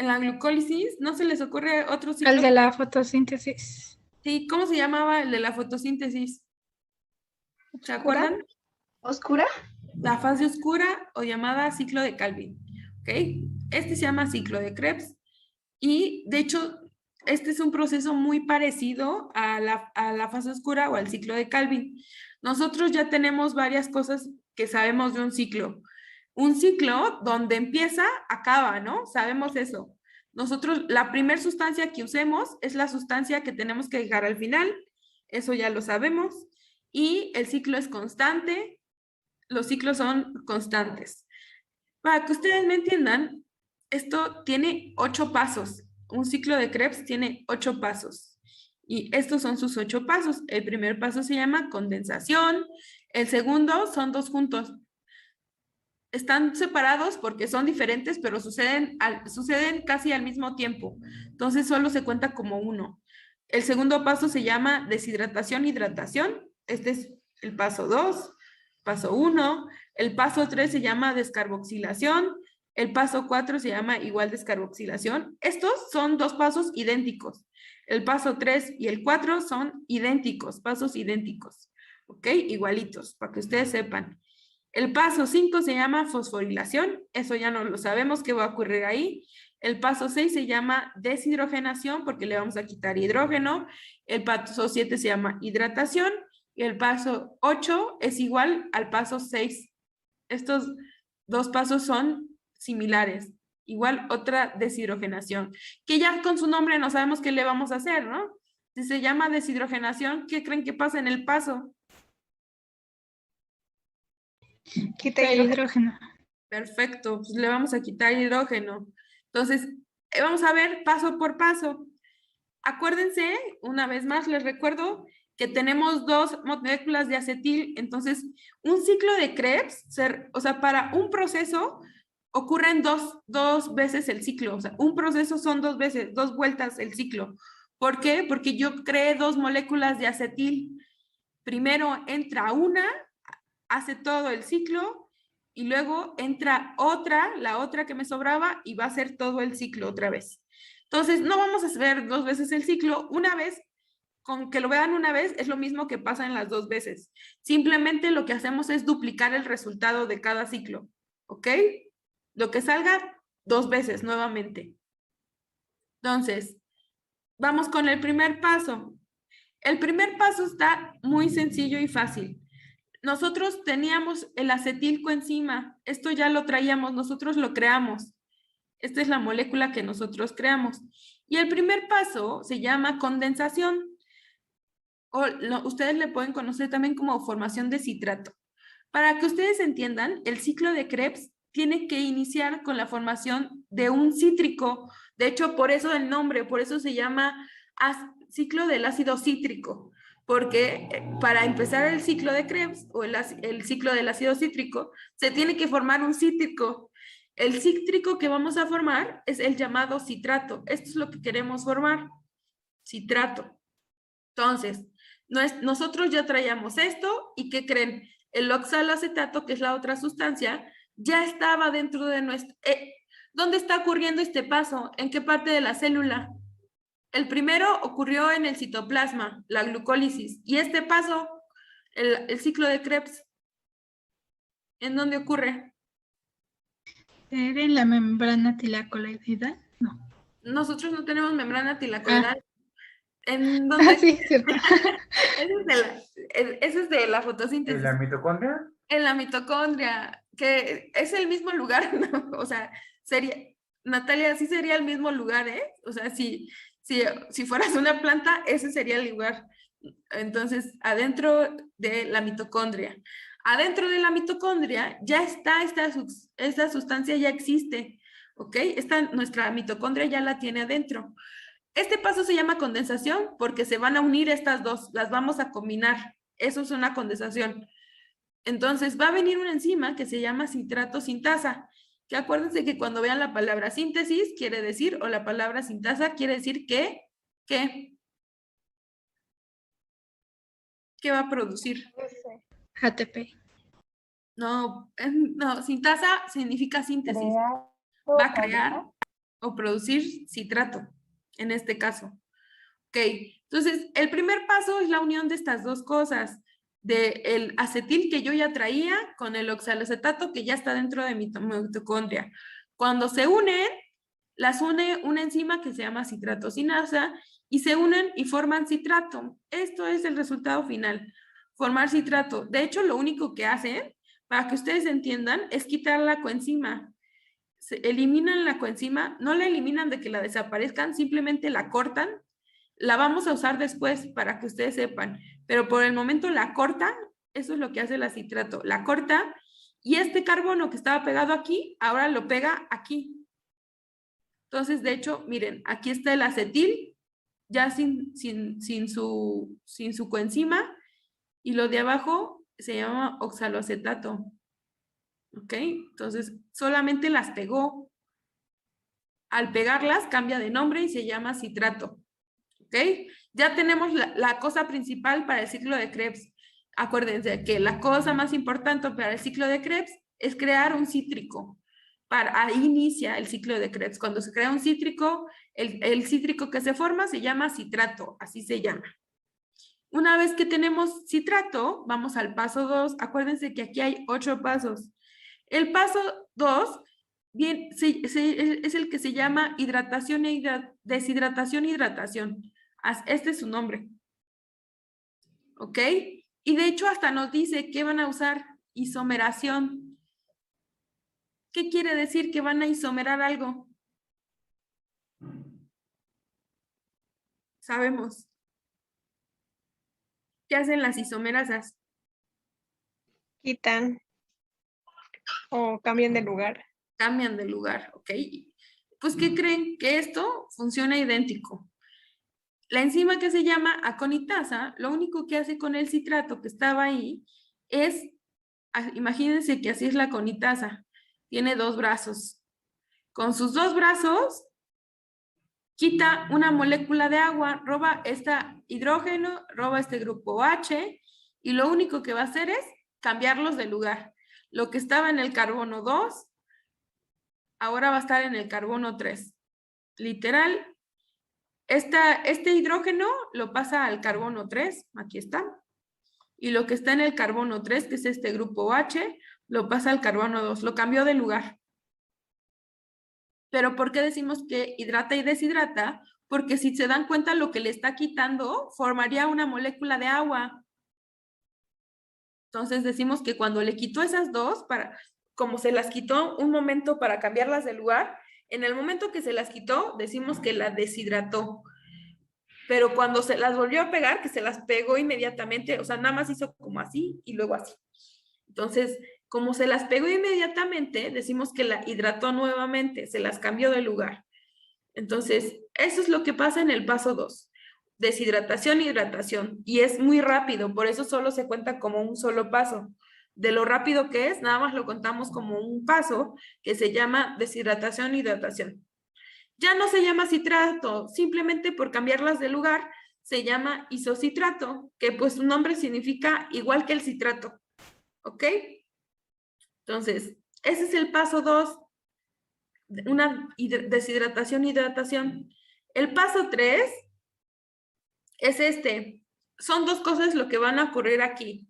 En la glucólisis, ¿no se les ocurre otro ciclo? El de la fotosíntesis. Sí, ¿cómo se llamaba el de la fotosíntesis? ¿Se ¿Oscura? acuerdan? ¿Oscura? La fase oscura o llamada ciclo de Calvin. ¿Ok? Este se llama ciclo de Krebs y de hecho este es un proceso muy parecido a la fase oscura o al ciclo de Calvin. Nosotros ya tenemos varias cosas que sabemos de un ciclo. Un ciclo donde empieza, acaba, ¿no? Sabemos eso. Nosotros, la primer sustancia que usemos es la sustancia que tenemos que dejar al final. Eso ya lo sabemos. Y el ciclo es constante. Los ciclos son constantes. Para que ustedes me entiendan, esto tiene 8 pasos. Un ciclo de Krebs tiene 8 pasos. Y estos son sus 8 pasos. El primer paso se llama condensación. El segundo son 2 juntos. Están separados porque son diferentes, pero suceden casi al mismo tiempo. Entonces solo se cuenta como uno. El segundo paso se llama deshidratación, hidratación. Este es el paso 2, paso 1. El paso 3 se llama descarboxilación. El paso 4 se llama igual descarboxilación. Estos son 2 pasos idénticos. El paso 3 y el 4 son idénticos, pasos idénticos. ¿Ok? Igualitos, para que ustedes sepan. El paso 5 se llama fosforilación, eso ya no lo sabemos qué va a ocurrir ahí. El paso 6 se llama deshidrogenación porque le vamos a quitar hidrógeno. El paso 7 se llama hidratación y el paso 8 es igual al paso 6. Estos 2 pasos son similares. Igual otra deshidrogenación, que ya con su nombre no sabemos qué le vamos a hacer, ¿no? Si se llama deshidrogenación, ¿qué creen que pasa en el paso? Quita El hidrógeno. hidrógeno. Perfecto, pues le vamos a quitar hidrógeno. Entonces, vamos a ver paso por paso. Acuérdense, una vez más les recuerdo que tenemos 2 moléculas de acetil, entonces un ciclo de Krebs, o sea, para un proceso ocurren dos veces el ciclo, o sea, un proceso son 2 veces, 2 vueltas el ciclo. ¿Por qué? Porque yo creé 2 moléculas de acetil. Primero entra una, hace todo el ciclo y luego entra otra, la otra que me sobraba y va a hacer todo el ciclo otra vez. Entonces, no vamos a hacer 2 veces el ciclo, una vez, con que lo vean una vez, es lo mismo que pasa en las 2 veces. Simplemente lo que hacemos es duplicar el resultado de cada ciclo, ¿ok? Lo que salga 2 veces nuevamente. Entonces, vamos con el primer paso. El primer paso está muy sencillo y fácil. Nosotros teníamos el acetilcoenzima, esto ya lo traíamos, nosotros lo creamos. Esta es la molécula que nosotros creamos. Y el primer paso se llama condensación, o ustedes le pueden conocer también como formación de citrato. Para que ustedes entiendan, el ciclo de Krebs tiene que iniciar con la formación de un cítrico. De hecho, por eso el nombre, por eso se llama ciclo del ácido cítrico, porque para empezar el ciclo de Krebs o el ciclo del ácido cítrico, se tiene que formar un cítrico. El cítrico que vamos a formar es el llamado citrato. Esto es lo que queremos formar, citrato. Entonces, nosotros ya traíamos esto y ¿qué creen? El oxaloacetato, que es la otra sustancia, ya estaba dentro de nuestro... ¿Dónde está ocurriendo este paso? ¿En qué parte de la célula? El primero ocurrió en el citoplasma, la glucólisis. Y este paso, el ciclo de Krebs, ¿en dónde ocurre? ¿Era en la membrana tilacoidal? No. Nosotros no tenemos membrana tilacoidal. ¿En Ah, dónde? sí, cierto. Eso es de la ¿En fotosíntesis. la mitocondria? En la mitocondria, que es el mismo lugar, ¿no? O sea, sería, Natalia, sí sería el mismo lugar, ¿eh? O sea, si fueras una planta, ese sería el lugar. Entonces, adentro de la mitocondria. Adentro de la mitocondria ya está esta sustancia, ya existe, ¿ok? Nuestra mitocondria ya la tiene adentro. Este paso se llama condensación porque se van a unir estas dos, las vamos a combinar. Eso es una condensación. Entonces va a venir una enzima que se llama citrato sintasa, que acuérdense que cuando vean la palabra síntesis quiere decir, o la palabra sintasa quiere decir que, ¿qué va a producir? ATP. No, sintasa significa síntesis. Crear Va o a crear fabricar. o producir citrato, en este caso. Ok, entonces el primer paso es la unión de estas dos cosas, del acetil que yo ya traía con el oxaloacetato que ya está dentro de mi mitocondria. Cuando se unen, las une una enzima que se llama citratosinasa y se unen y forman citrato. Esto es el resultado final, formar citrato. De hecho, lo único que hacen, para que ustedes entiendan, es quitar la coenzima. Se eliminan la coenzima, no la eliminan de que la desaparezcan, simplemente la cortan. La vamos a usar después para que ustedes sepan, pero por el momento la cortan. Eso es lo que hace la citrato, la corta, y este carbono que estaba pegado aquí, ahora lo pega aquí. Entonces, de hecho, miren, aquí está el acetil, ya sin su coenzima, y lo de abajo se llama oxaloacetato. ¿Ok? Entonces, solamente las pegó. Al pegarlas, cambia de nombre y se llama citrato. ¿Ok? Ya tenemos la cosa principal para el ciclo de Krebs. Acuérdense que la cosa más importante para el ciclo de Krebs es crear un cítrico. Ahí inicia el ciclo de Krebs. Cuando se crea un cítrico, el cítrico que se forma se llama citrato, así se llama. Una vez que tenemos citrato, vamos al paso 2. Acuérdense que aquí hay 8 pasos. El paso 2 es el que se llama hidratación e deshidratación, hidratación. Este es su nombre. ¿Ok? Y de hecho hasta nos dice que van a usar isomeración. ¿Qué quiere decir que van a isomerar algo? Sabemos. ¿Qué hacen las isomerasas? Quitan o cambian de lugar. Cambian de lugar, ¿ok? Pues, ¿qué creen? Que esto funciona idéntico. La enzima que se llama aconitasa, lo único que hace con el citrato que estaba ahí es, imagínense que así es la aconitasa, tiene 2 brazos. Con sus 2 brazos, quita una molécula de agua, roba este hidrógeno, roba este grupo H, y lo único que va a hacer es cambiarlos de lugar. Lo que estaba en el carbono 2, ahora va a estar en el carbono 3. Literal, este hidrógeno lo pasa al carbono 3, aquí está. Y lo que está en el carbono 3, que es este grupo H, lo pasa al carbono 2, lo cambió de lugar. Pero ¿por qué decimos que hidrata y deshidrata? Porque si se dan cuenta, lo que le está quitando formaría una molécula de agua. Entonces decimos que cuando le quitó esas dos, como se las quitó un momento para cambiarlas de lugar, en el momento que se las quitó, decimos que la deshidrató. Pero cuando se las volvió a pegar, que se las pegó inmediatamente, o sea, nada más hizo como así y luego así. Entonces, como se las pegó inmediatamente, decimos que la hidrató nuevamente, se las cambió de lugar. Entonces, eso es lo que pasa en el paso 2. Deshidratación, hidratación. Y es muy rápido, por eso solo se cuenta como un solo paso. De lo rápido que es, nada más lo contamos como un paso que se llama deshidratación, hidratación. Ya no se llama citrato, simplemente por cambiarlas de lugar, se llama isocitrato, que pues su nombre significa igual que el citrato. ¿Ok? Entonces, ese es el paso 2, una deshidratación, hidratación. El paso 3 es este. Son 2 cosas lo que van a ocurrir aquí.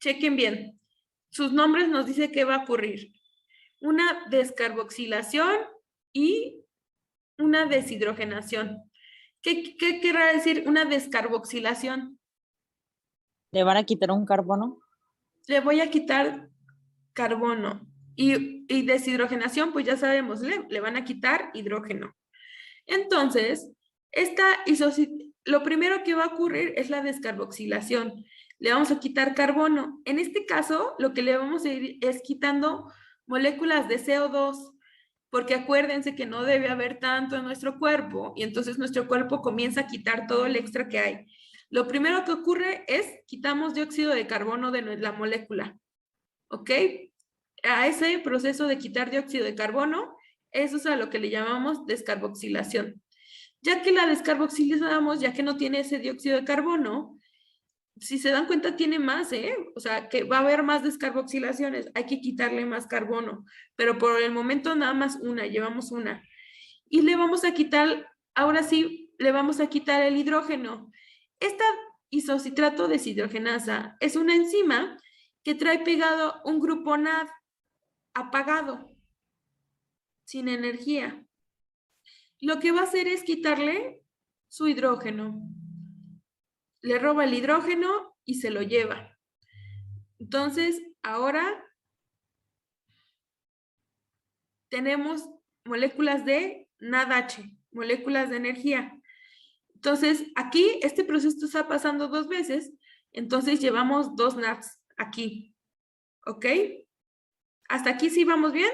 Chequen bien. Sus nombres nos dice qué va a ocurrir. Una descarboxilación y una deshidrogenación. ¿Qué querrá decir una descarboxilación? ¿Le van a quitar un carbono? Le voy a quitar carbono. Y deshidrogenación, pues ya sabemos, le van a quitar hidrógeno. Entonces, lo primero que va a ocurrir es la descarboxilación. Le vamos a quitar carbono. En este caso, lo que le vamos a ir es quitando moléculas de CO2, porque acuérdense que no debe haber tanto en nuestro cuerpo, y entonces nuestro cuerpo comienza a quitar todo el extra que hay. Lo primero que ocurre es quitamos dióxido de carbono de la molécula. ¿Ok? A ese proceso de quitar dióxido de carbono, eso es a lo que le llamamos descarboxilación. Ya que la descarboxilizamos, ya que no tiene ese dióxido de carbono, si se dan cuenta tiene más, o sea, que va a haber más descarboxilaciones, hay que quitarle más carbono, pero por el momento nada más una, llevamos una. y le vamos a quitar, ahora sí, le vamos a quitar el hidrógeno. Esta isocitrato deshidrogenasa es una enzima que trae pegado un grupo NAD apagado, sin energía. Lo que va a hacer es quitarle su hidrógeno. Le roba el hidrógeno y se lo lleva. Entonces, ahora tenemos moléculas de NADH, moléculas de energía. Entonces, aquí este proceso está pasando 2 veces, entonces llevamos 2 NADs aquí. ¿Ok? ¿Hasta aquí sí vamos bien?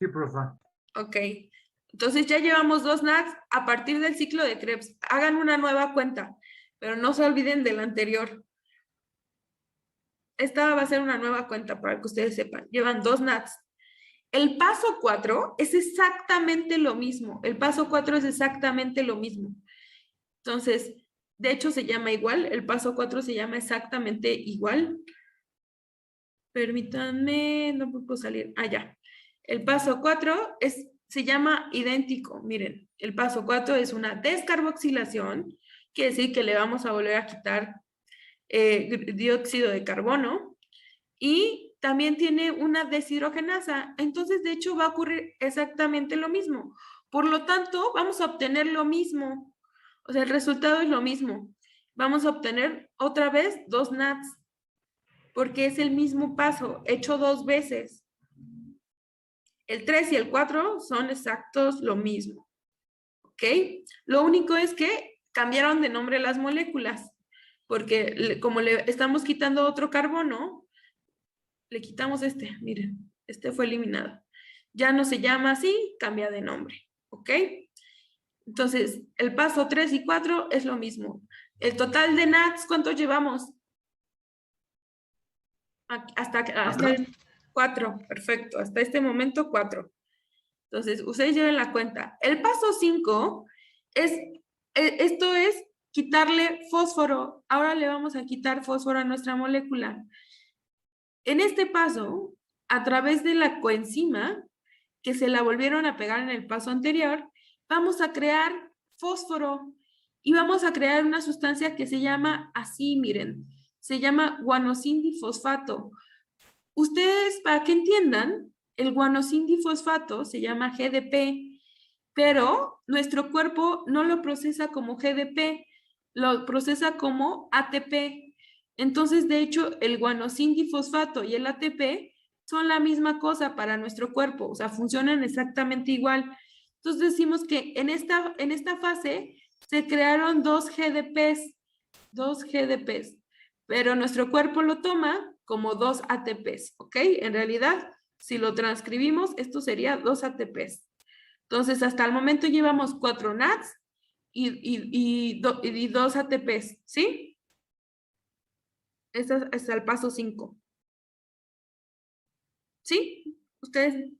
Sí, profa. Ok. Entonces ya llevamos 2 NADs a partir del ciclo de Krebs. Hagan una nueva cuenta, pero no se olviden de la anterior. Esta va a ser una nueva cuenta para que ustedes sepan. Llevan 2 NADs. El paso 4 es exactamente lo mismo. El paso 4 es exactamente lo mismo. Entonces, de hecho se llama igual. El paso 4 se llama exactamente igual. Permítanme, no puedo salir. Ah, ya. El paso 4 se llama idéntico. Miren, el paso 4 es una descarboxilación, quiere decir que le vamos a volver a quitar dióxido de carbono, y también tiene una deshidrogenasa. Entonces, de hecho, va a ocurrir exactamente lo mismo. Por lo tanto, vamos a obtener lo mismo. O sea, el resultado es lo mismo. Vamos a obtener otra vez 2 NADs, porque es el mismo paso, hecho 2 veces. El 3 y el 4 son exactos lo mismo. ¿Ok? Lo único es que cambiaron de nombre las moléculas, porque como le estamos quitando otro carbono, le quitamos este, miren, este fue eliminado. Ya no se llama así, cambia de nombre. ¿Ok? Entonces, el paso 3 y 4 es lo mismo. El total de NADs, ¿cuántos llevamos? Hasta el 4, perfecto. Hasta este momento 4. Entonces, ustedes lleven la cuenta. El paso 5 esto es quitarle fósforo. Ahora le vamos a quitar fósforo a nuestra molécula. En este paso, a través de la coenzima, que se la volvieron a pegar en el paso anterior, vamos a crear fósforo y vamos a crear una sustancia que se llama así, miren, se llama guanosindifosfato. Ustedes, para que entiendan, el guanosindifosfato se llama GDP, pero nuestro cuerpo no lo procesa como GDP, lo procesa como ATP. Entonces, de hecho, el guanosindifosfato y el ATP son la misma cosa para nuestro cuerpo, o sea, funcionan exactamente igual. Entonces decimos que en esta fase se crearon 2 GDPs, pero nuestro cuerpo lo toma como 2 ATPs, ¿ok? En realidad, si lo transcribimos, esto sería 2 ATPs. Entonces, hasta el momento llevamos 4 NADs y 2 ATPs, ¿sí? Este es hasta el paso 5. ¿Sí? ¿Ustedes?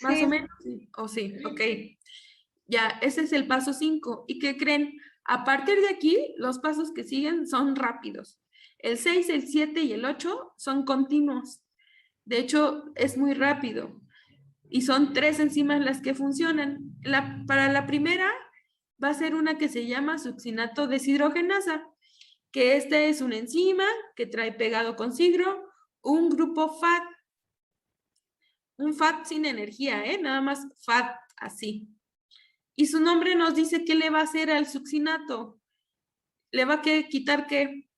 ¿Más Sí. o menos? ¿O sí? Ok. Ya, ese es el paso 5. ¿Y qué creen? A partir de aquí, los pasos que siguen son rápidos. El 6, el 7 y el 8 son continuos. De hecho, es muy rápido. Y son 3 enzimas las que funcionan. Para la primera, va a ser una que se llama succinato deshidrogenasa, que esta es una enzima que trae pegado consigo un grupo FAT. Un FAT sin energía, nada más FAT así. Y su nombre nos dice qué le va a hacer al succinato. Le va a quitar qué.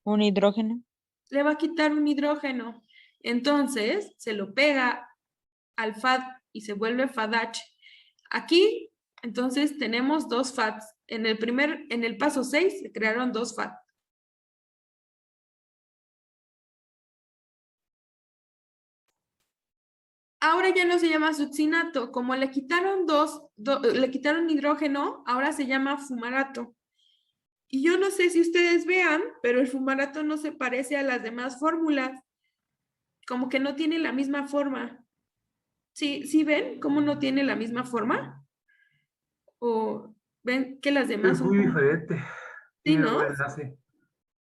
Un hidrógeno. Le va a quitar un hidrógeno. Entonces, se lo pega al FAT y se vuelve FADH. Aquí, entonces, tenemos 2 FATs. En el paso 6 se crearon 2 FAT. Ahora ya no se llama succinato. Como le quitaron le quitaron hidrógeno, ahora se llama fumarato. Y yo no sé si ustedes vean, pero el fumarato no se parece a las demás fórmulas. Como que no tiene la misma forma. ¿Sí ven cómo no tiene la misma forma? ¿O ven que las demás Es son muy como... diferente. Sí, Tiene ¿no? un enlace.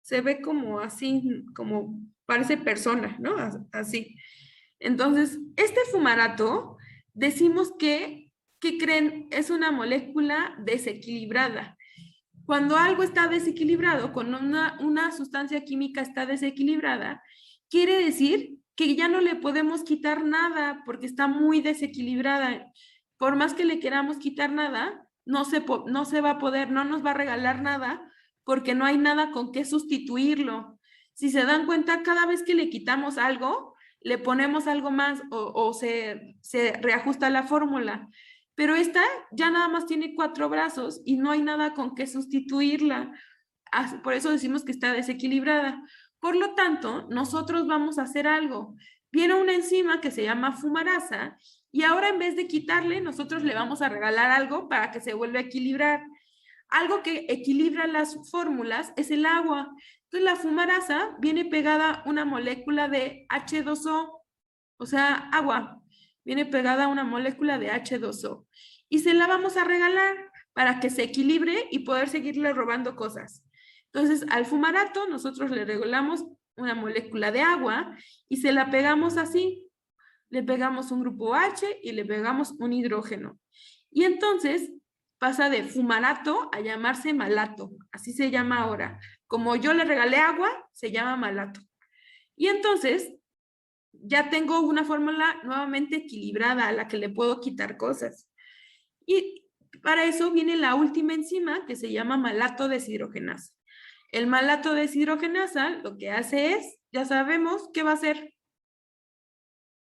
Se ve como así, como parece persona, ¿no? Así. Entonces, este fumarato decimos que, ¿qué creen? Es una molécula desequilibrada. Cuando algo está desequilibrado, cuando una sustancia química está desequilibrada, quiere decir que ya no le podemos quitar nada porque está muy desequilibrada. Por más que le queramos quitar nada, no se va a poder, no nos va a regalar nada porque no hay nada con qué sustituirlo. Si se dan cuenta, cada vez que le quitamos algo, le ponemos algo más o se reajusta la fórmula. Pero esta ya nada más tiene 4 brazos y no hay nada con qué sustituirla. Por eso decimos que está desequilibrada. Por lo tanto, nosotros vamos a hacer algo. Viene una enzima que se llama fumarasa y ahora en vez de quitarle, nosotros le vamos a regalar algo para que se vuelva a equilibrar. Algo que equilibra las fórmulas es el agua. Entonces la fumarasa viene pegada a una molécula de H2O, o sea, agua. Viene pegada a una molécula de H2O. Y se la vamos a regalar para que se equilibre y poder seguirle robando cosas. Entonces, al fumarato nosotros le regalamos una molécula de agua y se la pegamos así. Le pegamos un grupo H y le pegamos un hidrógeno. Y entonces pasa de fumarato a llamarse malato. Así se llama ahora. Como yo le regalé agua, se llama malato. Y entonces ya tengo una fórmula nuevamente equilibrada a la que le puedo quitar cosas. Y para eso viene la última enzima que se llama malato deshidrogenasa. El malato deshidrogenasa lo que hace es, ya sabemos, ¿qué va a hacer?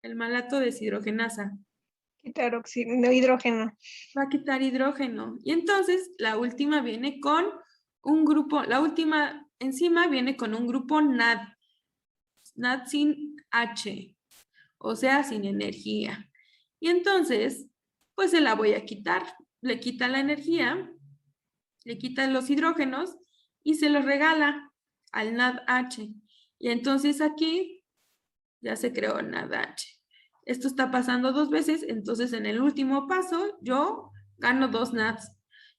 El malato deshidrogenasa. Quitar hidrógeno. Va a quitar hidrógeno. Y entonces la última viene con un grupo, la última enzima viene con un grupo NAD. NAD sin H, o sea, sin energía. Y entonces, pues se la voy a quitar. Le quita la energía, le quita los hidrógenos y se los regala al NADH. Y entonces aquí ya se creó NADH. Esto está pasando 2 veces, entonces en el último paso yo gano 2 NADs.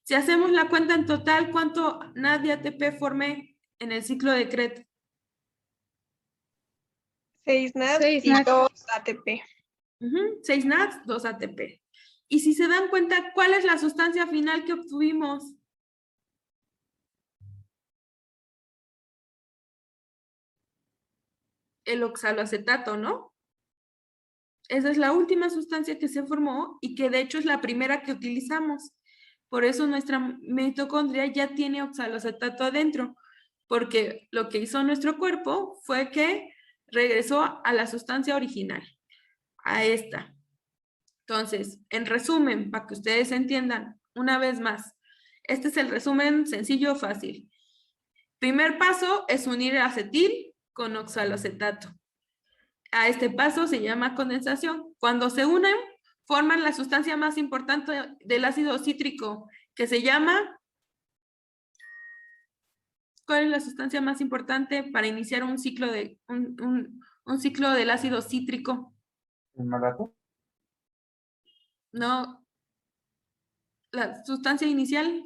Si hacemos la cuenta en total, ¿cuánto NAD y ATP formé en el ciclo de Krebs? 6 NAD 6 y NAD. 2 ATP. 6 NADs, 2 ATP. Y si se dan cuenta, ¿cuál es la sustancia final que obtuvimos? El oxaloacetato, ¿no? Esa es la última sustancia que se formó y que de hecho es la primera que utilizamos. Por eso nuestra mitocondria ya tiene oxaloacetato adentro, porque lo que hizo nuestro cuerpo fue que regresó a la sustancia original, a esta. Entonces, en resumen, para que ustedes entiendan, una vez más, este es el resumen sencillo, fácil. Primer paso es unir el acetil con oxaloacetato. A este paso se llama condensación. Cuando se unen, forman la sustancia más importante del ácido cítrico, que se llama... ¿Cuál es la sustancia más importante para iniciar un ciclo de un ciclo del ácido cítrico? ¿El malato? No. La sustancia inicial.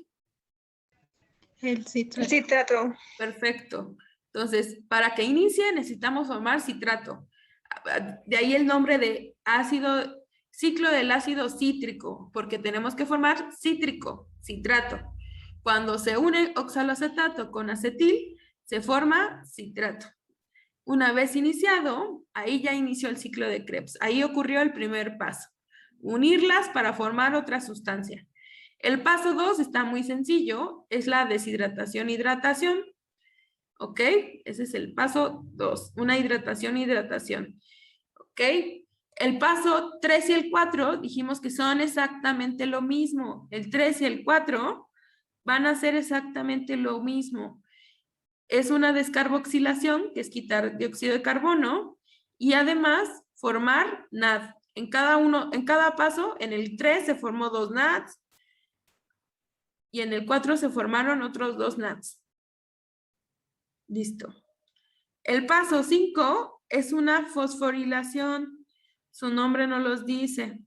El El citrato. citrato. Perfecto. Entonces, para que inicie necesitamos formar citrato. De ahí el nombre de ácido, ciclo del ácido cítrico, porque tenemos que formar cítrico, citrato. Cuando se une oxaloacetato con acetil, se forma citrato. Una vez iniciado, ahí ya inició el ciclo de Krebs. Ahí ocurrió el primer paso. Unirlas para formar otra sustancia. El paso 2 está muy sencillo, es la deshidratación-hidratación. ¿Ok? Ese es el paso 2, una hidratación-hidratación. ¿Ok? El paso 3 y el 4 dijimos que son exactamente lo mismo. El 3 y el 4 van a ser exactamente lo mismo. Es una descarboxilación, que es quitar dióxido de carbono, y además formar NAD. En cada paso, en el 3 se formó 2 NADs, y en el 4 se formaron otros 2 NADs. Listo. El paso 5 es una fosforilación. Su nombre no los dice.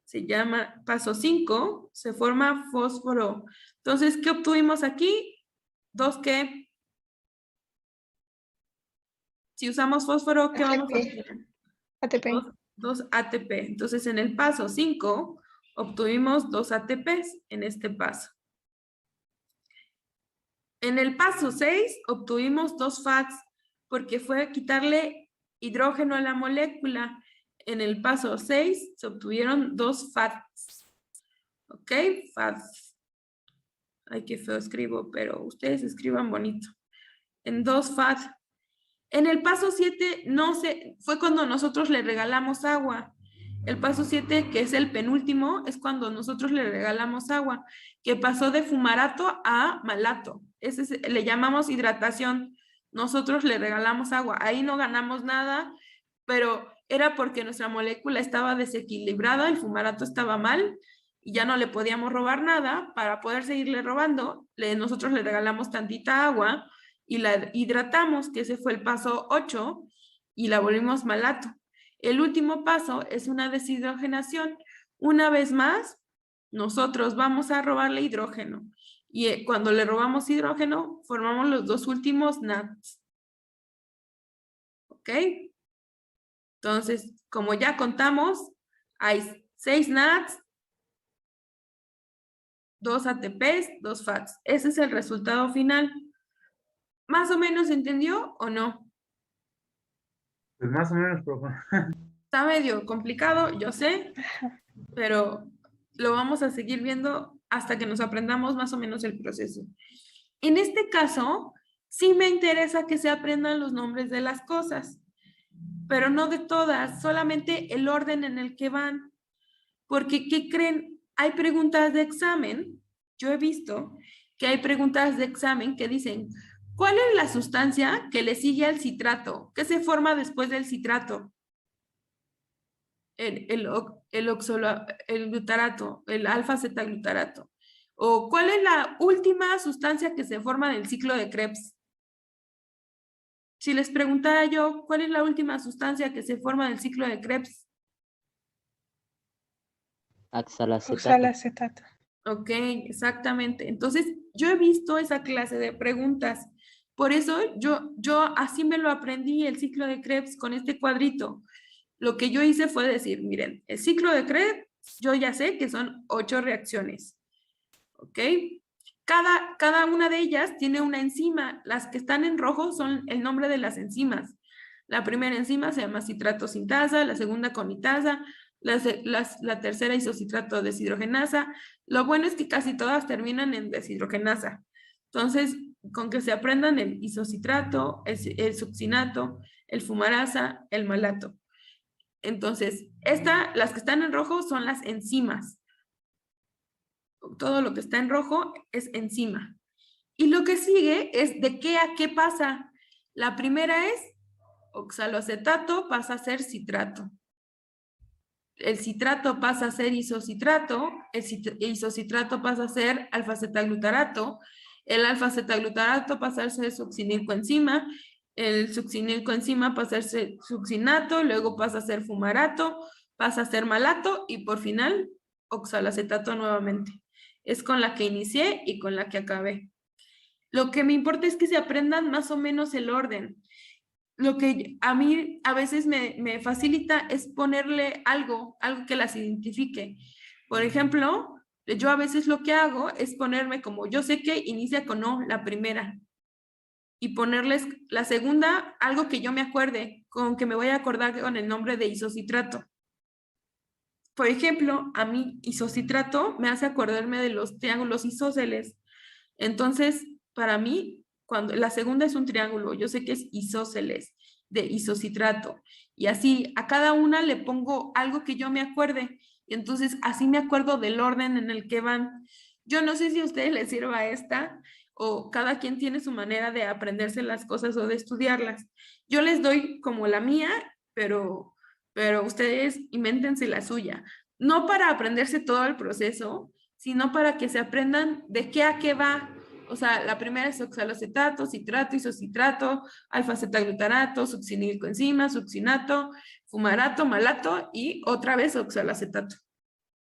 Se llama paso 5, se forma fósforo. Entonces, ¿qué obtuvimos aquí? 2 ¿qué? Si usamos fósforo, ¿qué vamos a obtener? ATP. 2 ATP. Entonces, en el paso 5, obtuvimos 2 ATPs en este paso. En el paso 6, obtuvimos 2 FADs, porque fue quitarle hidrógeno a la molécula. En el paso 6, se obtuvieron 2 FADs. ¿Ok? FADs. Ay, qué feo escribo, pero ustedes escriban bonito. En 2 FADs. En el paso 7, fue cuando nosotros le regalamos agua. El paso 7, que es el penúltimo, es cuando nosotros le regalamos agua, que pasó de fumarato a malato. Le llamamos hidratación. Nosotros le regalamos agua. Ahí no ganamos nada, pero era porque nuestra molécula estaba desequilibrada, el fumarato estaba mal y ya no le podíamos robar nada. Para poder seguirle robando, nosotros le regalamos tantita agua y la hidratamos, que ese fue el paso 8, y la volvimos malato. El último paso es una deshidrogenación. Una vez más, nosotros vamos a robarle hidrógeno. Y cuando le robamos hidrógeno, formamos los 2 últimos NADs. ¿Ok? Entonces, como ya contamos, hay 6 NADs, 2 ATPs, 2 FADs. Ese es el resultado final. ¿Más o menos entendió o no? Pues más o menos, profe. Está medio complicado, yo sé, pero lo vamos a seguir viendo hasta que nos aprendamos más o menos el proceso. En este caso, sí me interesa que se aprendan los nombres de las cosas, pero no de todas, solamente el orden en el que van. Porque, ¿qué creen? Hay preguntas de examen, yo he visto que hay preguntas de examen que dicen, ¿cuál es la sustancia que le sigue al citrato? ¿Qué se forma después del citrato? El glutarato, el alfa-cetaglutarato. ¿O cuál es la última sustancia que se forma en el ciclo de Krebs? Si les preguntara yo, ¿cuál es la última sustancia que se forma en el ciclo de Krebs? Oxalacetato. Oxalacetato. Ok, exactamente. Entonces, yo he visto esa clase de preguntas. Por eso yo así me lo aprendí el ciclo de Krebs con este cuadrito. Lo que yo hice fue decir, miren, el ciclo de Krebs, yo ya sé que son 8 reacciones. ¿Ok? Cada una de ellas tiene una enzima. Las que están en rojo son el nombre de las enzimas. La primera enzima se llama citrato sintasa, la segunda conitasa, la tercera isocitrato deshidrogenasa. Lo bueno es que casi todas terminan en deshidrogenasa. Entonces, con que se aprendan el isocitrato, el succinato, el fumarasa, el malato. Entonces, las que están en rojo son las enzimas. Todo lo que está en rojo es enzima. Y lo que sigue es de qué a qué pasa. La primera es oxaloacetato pasa a ser citrato. El citrato pasa a ser isocitrato, el isocitrato pasa a ser alfa-cetaglutarato, el alfa-cetaglutarato pasa a ser succinilcoenzima, el succinilcoenzima pasa a ser succinato, luego pasa a ser fumarato, pasa a ser malato y por final oxaloacetato nuevamente. Es con la que inicié y con la que acabé. Lo que me importa es que se aprendan más o menos el orden. Lo que a mí a veces me facilita es ponerle algo que las identifique. Por ejemplo, yo a veces lo que hago es ponerme como, yo sé que inicia con O, la primera, y ponerles la segunda, algo que yo me acuerde, con que me voy a acordar con el nombre de isocitrato. Por ejemplo, a mí isocitrato me hace acordarme de los triángulos isósceles. Entonces, para mí, cuando la segunda es un triángulo, yo sé que es isósceles de isocitrato. Y así a cada una le pongo algo que yo me acuerde. Y entonces así me acuerdo del orden en el que van. Yo no sé si a ustedes les sirva esta o cada quien tiene su manera de aprenderse las cosas o de estudiarlas. Yo les doy como la mía, pero ustedes invéntense la suya. No para aprenderse todo el proceso, sino para que se aprendan de qué a qué va. O sea, la primera es oxaloacetato, citrato, isocitrato, alfa-cetaglutarato, succinilcoenzima, succinato, fumarato, malato y otra vez oxaloacetato.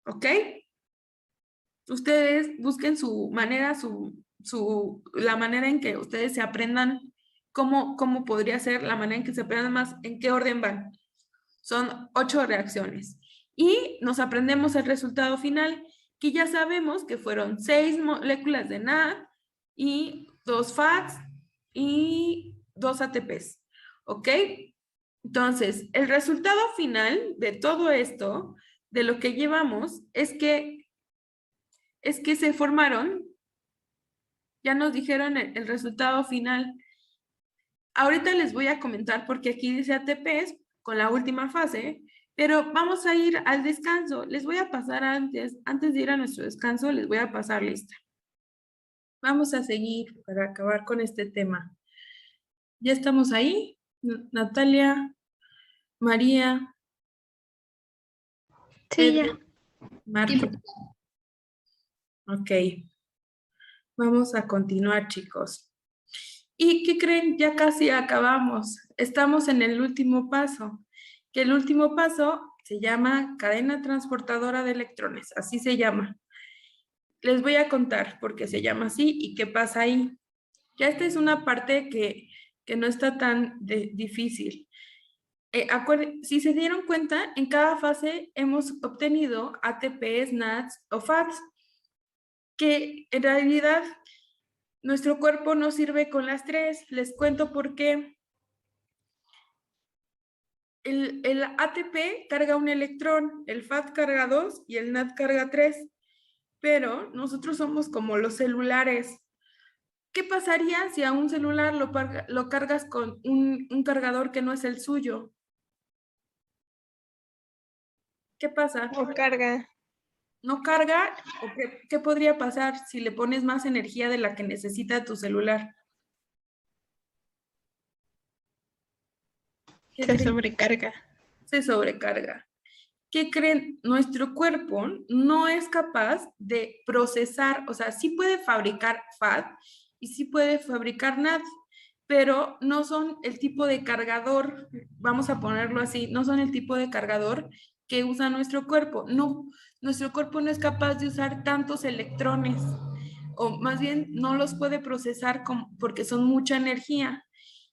¿Ok? Ustedes busquen su manera, la manera en que ustedes se aprendan cómo podría ser la manera en que se aprendan más, en qué orden van. Son 8 reacciones. Y nos aprendemos el resultado final, que ya sabemos que fueron 6 moléculas de NAD y 2 FADs y 2 ATPs. ¿Ok? Entonces, el resultado final de todo esto, de lo que llevamos, es que se formaron, ya nos dijeron el resultado final. Ahorita les voy a comentar porque aquí dice ATPs con la última fase, pero vamos a ir al descanso. Les voy a pasar antes de ir a nuestro descanso, les voy a pasar lista. Vamos a seguir para acabar con este tema. ¿Ya estamos ahí? Natalia, María, Sí, ya. Pedro, Marco. Ok. Vamos a continuar, chicos. ¿Y qué creen? Ya casi acabamos. Estamos en el último paso, que el último paso se llama cadena transportadora de electrones, así se llama. Les voy a contar por qué se llama así y qué pasa ahí. Ya esta es una parte que no está tan difícil. Si se dieron cuenta, en cada fase hemos obtenido ATPs, NADs o FADs, que en realidad nuestro cuerpo no sirve con las 3. Les cuento por qué. El ATP carga un electrón, el FAD carga 2 y el NAD carga 3. Pero nosotros somos como los celulares. ¿Qué pasaría si a un celular lo cargas con un cargador que no es el suyo? ¿Qué pasa? No carga. ¿No carga? ¿O qué podría pasar si le pones más energía de la que necesita tu celular? ¿Qué Se creen? sobrecarga. Se sobrecarga. ¿Qué creen? Nuestro cuerpo no es capaz de procesar, o sea, sí puede fabricar FAD y sí puede fabricar NAD, pero no son el tipo de cargador, vamos a ponerlo así, no son el tipo de cargador que usa nuestro cuerpo. No, nuestro cuerpo no es capaz de usar tantos electrones, o más bien no los puede procesar porque son mucha energía.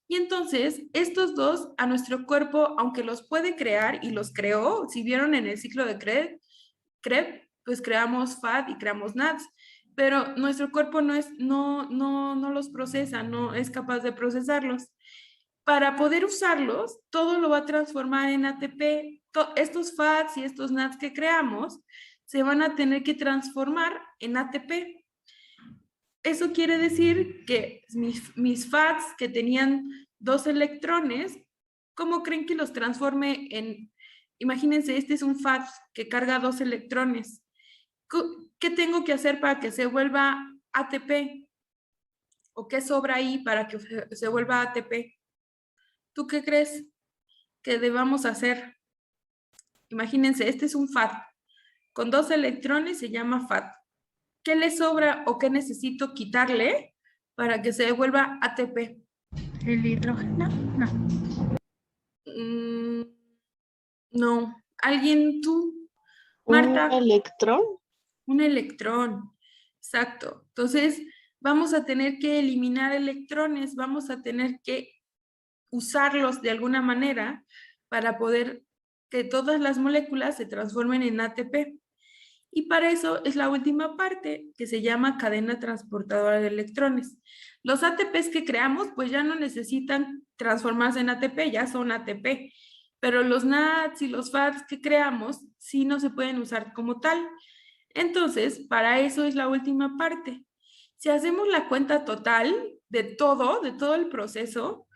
Y entonces, estos dos a nuestro cuerpo, aunque los puede crear y los creó, si vieron en el ciclo de Krebs, pues creamos FAD y creamos NADs, pero nuestro cuerpo no los procesa, no es capaz de procesarlos. Para poder usarlos, todo lo va a transformar en ATP. Estos FADs y estos NADs que creamos se van a tener que transformar en ATP. Eso quiere decir que mis FADs que tenían 2 electrones, ¿cómo creen que los transforme en? Imagínense, este es un FAD que carga 2 electrones. ¿Qué tengo que hacer para que se vuelva ATP? ¿O qué sobra ahí para que se vuelva ATP? ¿Tú qué crees que debamos hacer? Imagínense, este es un FAD. Con 2 electrones se llama FAD. ¿Qué le sobra o qué necesito quitarle para que se vuelva ATP? ¿El hidrógeno? No. No. ¿Alguien tú? ¿Un Marta. electrón? Un electrón. Exacto. Entonces, vamos a tener que eliminar electrones, vamos a tener que usarlos de alguna manera para poder que todas las moléculas se transformen en ATP. Y para eso es la última parte que se llama cadena transportadora de electrones. Los ATPs que creamos pues ya no necesitan transformarse en ATP, ya son ATP, pero los NADs y los FADs que creamos sí no se pueden usar como tal. Entonces, para eso es la última parte. Si hacemos la cuenta total de todo el proceso,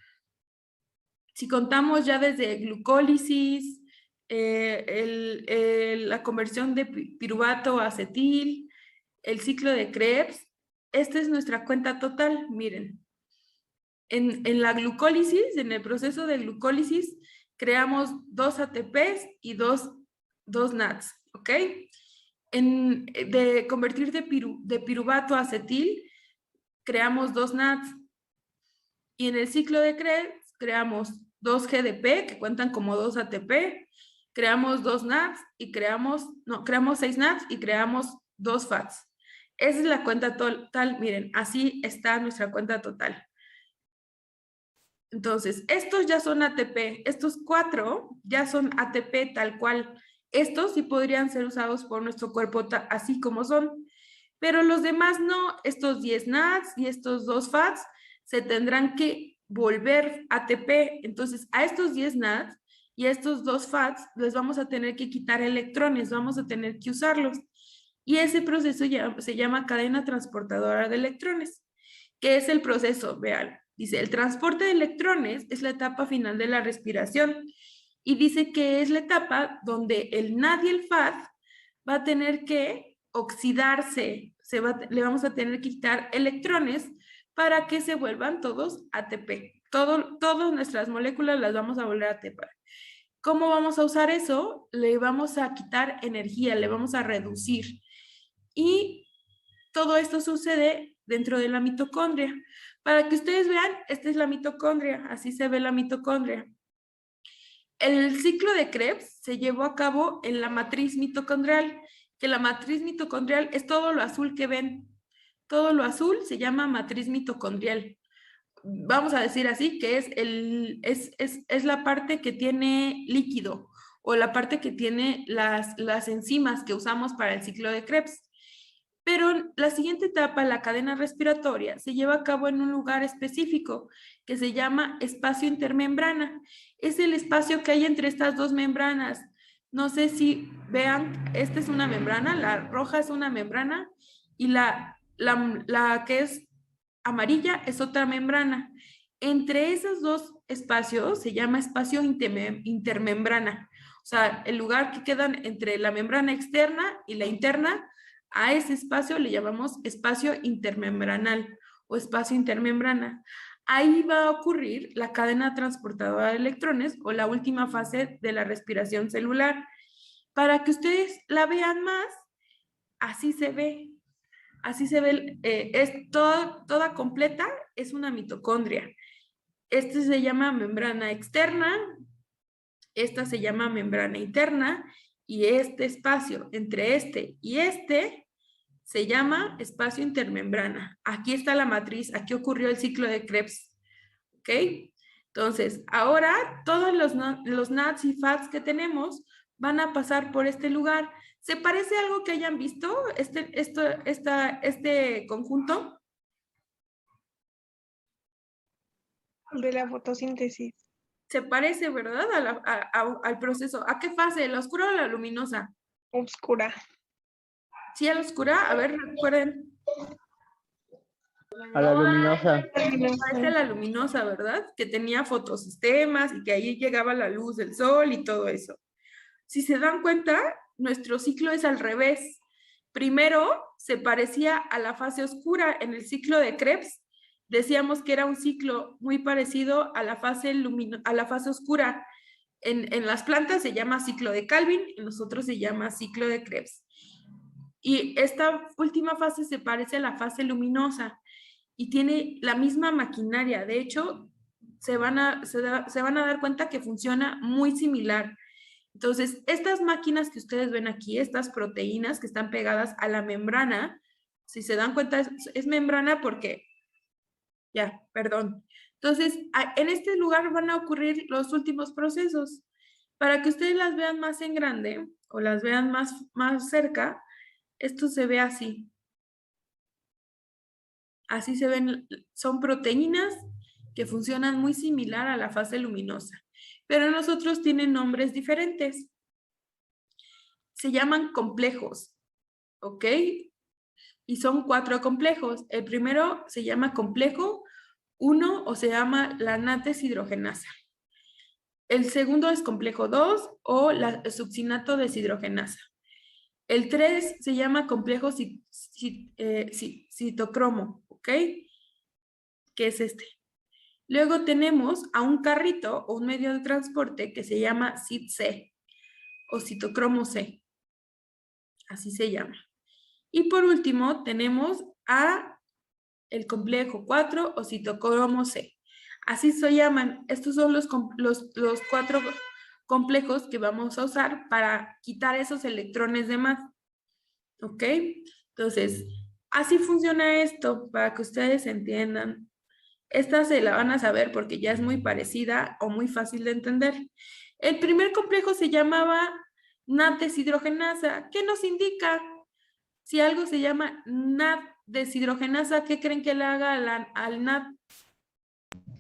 si contamos ya desde glucólisis, la conversión de piruvato a acetil, el ciclo de Krebs, esta es nuestra cuenta total, miren. En la glucólisis, en el proceso de glucólisis, creamos 2 ATPs y 2 NADs, ¿ok? De convertir de piruvato a acetil, creamos 2 NADs. Y en el ciclo de Krebs, creamos 2 GDP, que cuentan como 2 ATP, creamos 2 NADs y creamos 6 NADs y creamos 2 FADs. Esa es la cuenta total, miren, así está nuestra cuenta total. Entonces, estos ya son ATP, estos 4 ya son ATP tal cual. Estos sí podrían ser usados por nuestro cuerpo así como son, pero los demás no. Estos 10 NADs y estos 2 FATs se tendrán que volver ATP. Entonces, a estos 10 NADs y a estos 2 FATs les vamos a tener que quitar electrones, vamos a tener que usarlos. Y ese proceso se llama cadena transportadora de electrones. ¿Qué es el proceso? Vean, dice, el transporte de electrones es la etapa final de la respiración y dice que es la etapa donde el NAD y el FAD va a tener que oxidarse, le vamos a tener que quitar electrones para que se vuelvan todos ATP. Todas nuestras moléculas las vamos a volver ATP. ¿Cómo vamos a usar eso? Le vamos a quitar energía, le vamos a reducir. Y todo esto sucede dentro de la mitocondria. Para que ustedes vean, esta es la mitocondria, así se ve la mitocondria. El ciclo de Krebs se llevó a cabo en la matriz mitocondrial, que la matriz mitocondrial es todo lo azul que ven. Todo lo azul se llama matriz mitocondrial. Vamos a decir así, que es la parte que tiene líquido o la parte que tiene las enzimas que usamos para el ciclo de Krebs. Pero la siguiente etapa, la cadena respiratoria, se lleva a cabo en un lugar específico que se llama espacio intermembrana. Es el espacio que hay entre estas dos membranas. No sé si vean, esta es una membrana, la roja es una membrana y la que es amarilla es otra membrana. Entre esos dos espacios se llama espacio intermembrana. O sea, el lugar que quedan entre la membrana externa y la interna, a ese espacio le llamamos espacio intermembranal o espacio intermembrana. Ahí va a ocurrir la cadena transportadora de electrones o la última fase de la respiración celular. Para que ustedes la vean más, así se ve. Así se ve, es toda completa, es una mitocondria. Este se llama membrana externa, esta se llama membrana interna, y este espacio entre este y este se llama espacio intermembrana. Aquí está la matriz, aquí ocurrió el ciclo de Krebs. ¿Ok? Entonces, ahora todos los NADs y FADs que tenemos van a pasar por este lugar. ¿Se parece a algo que hayan visto este conjunto? De la fotosíntesis. Se parece, ¿verdad? Al proceso. ¿A qué fase? ¿La oscura o la luminosa? Oscura. Sí, a la oscura. A ver, recuerden. A la luminosa. Parece a la luminosa, ¿verdad? Que tenía fotosistemas y que ahí llegaba la luz del sol y todo eso. Si se dan cuenta, nuestro ciclo es al revés. Primero se parecía a la fase oscura en el ciclo de Krebs. Decíamos que era un ciclo muy parecido a la fase oscura. En las plantas se llama ciclo de Calvin, en nosotros se llama ciclo de Krebs. Y esta última fase se parece a la fase luminosa y tiene la misma maquinaria. De hecho, se van a dar cuenta que funciona muy similar. Entonces, estas máquinas que ustedes ven aquí, estas proteínas que están pegadas a la membrana, si se dan cuenta, es membrana porque, perdón. Entonces, en este lugar van a ocurrir los últimos procesos. Para que ustedes las vean más en grande o las vean más cerca, esto se ve así. Así se ven, son proteínas que funcionan muy similar a la fase luminosa, pero nosotros tienen nombres diferentes. Se llaman complejos, ¿ok? Y son 4 complejos. El primero se llama complejo 1 o se llama la NAD deshidrogenasa. El segundo es complejo 2 o la succinato deshidrogenasa. El 3 se llama complejo citocromo, ¿ok? Que es este. Luego tenemos a un carrito o un medio de transporte que se llama CIT-C o citocromo C. Así se llama. Y por último tenemos a el complejo 4 o citocromo C. Así se llaman. Estos son los 4 complejos que vamos a usar para quitar esos electrones de más. ¿Ok? Entonces, así funciona esto para que ustedes entiendan Esta se la van a saber porque ya es muy parecida o muy fácil de entender. El primer complejo se llamaba NAD deshidrogenasa. ¿Qué nos indica? Si algo se llama NAD deshidrogenasa, ¿qué creen que le haga al NAD?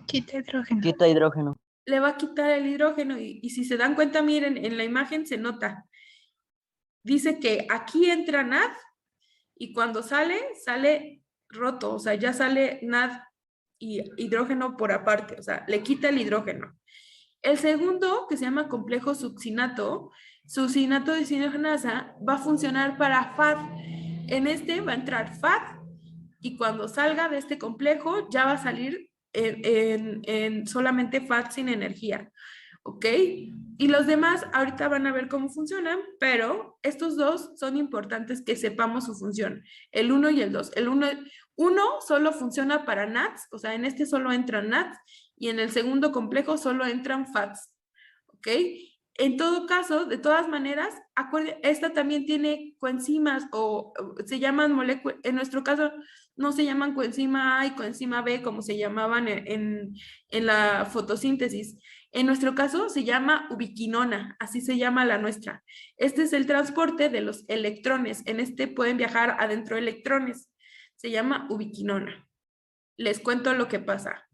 Quita hidrógeno. Quita hidrógeno. Le va a quitar el hidrógeno y si se dan cuenta, miren, en la imagen se nota. Dice que aquí entra NAD y cuando sale, sale roto, o sea, ya sale NAD y hidrógeno por aparte, o sea, le quita el hidrógeno. El segundo, que se llama complejo succinato deshidrogenasa, va a funcionar para FAD. En este va a entrar FAD y cuando salga de este complejo ya va a salir en solamente FAD sin energía. ¿Ok? Y los demás ahorita van a ver cómo funcionan, pero estos dos son importantes que sepamos su función, el 1 y el 2. El 1 solo funciona para NADs, o sea, en este solo entran NADs y en el segundo complejo solo entran FADs. ¿Ok? En todo caso, de todas maneras, esta también tiene coenzimas o se llaman moléculas, en nuestro caso no se llaman coenzima A y coenzima B como se llamaban en la fotosíntesis. En nuestro caso se llama ubiquinona, así se llama la nuestra. Este es el transporte de los electrones. En este pueden viajar adentro electrones. Se llama ubiquinona. Les cuento lo que pasa.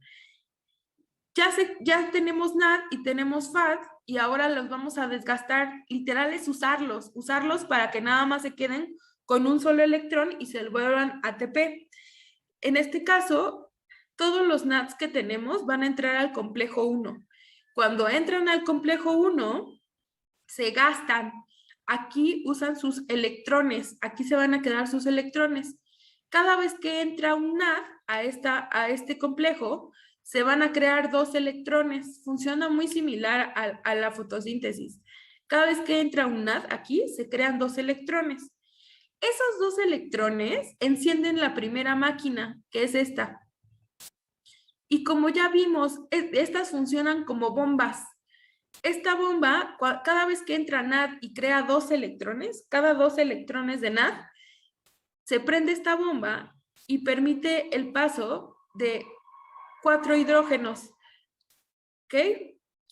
Ya tenemos NAD y tenemos FAD y ahora los vamos a desgastar. Literal es usarlos para que nada más se queden con un solo electrón y se vuelvan ATP. En este caso, todos los NADs que tenemos van a entrar al complejo 1. Cuando entran al complejo 1, se gastan. Aquí usan sus electrones. Aquí se van a quedar sus electrones. Cada vez que entra un NAD a este complejo, se van a crear 2 electrones. Funciona muy similar a la fotosíntesis. Cada vez que entra un NAD aquí, se crean 2 electrones. Esos 2 electrones encienden la primera máquina, que es esta. Y como ya vimos, estas funcionan como bombas. Esta bomba, cada vez que entra NAD y crea 2 electrones, cada 2 electrones de NAD, se prende esta bomba y permite el paso de 4 hidrógenos. ¿Ok?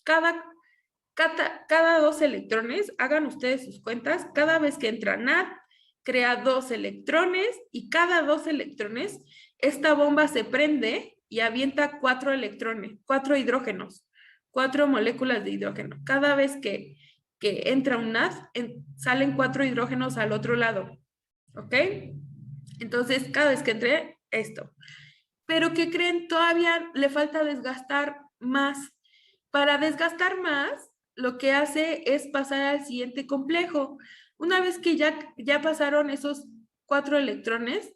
Cada 2 electrones, hagan ustedes sus cuentas, cada vez que entra NAD, crea 2 electrones y cada 2 electrones, esta bomba se prende y avienta 4 electrones, 4 hidrógenos, 4 moléculas de hidrógeno. Cada vez que entra un NAD, salen 4 hidrógenos al otro lado. ¿Ok? Entonces, cada vez que entre esto. Pero ¿qué creen? Todavía le falta desgastar más. Para desgastar más, lo que hace es pasar al siguiente complejo. Una vez que ya pasaron esos 4 electrones,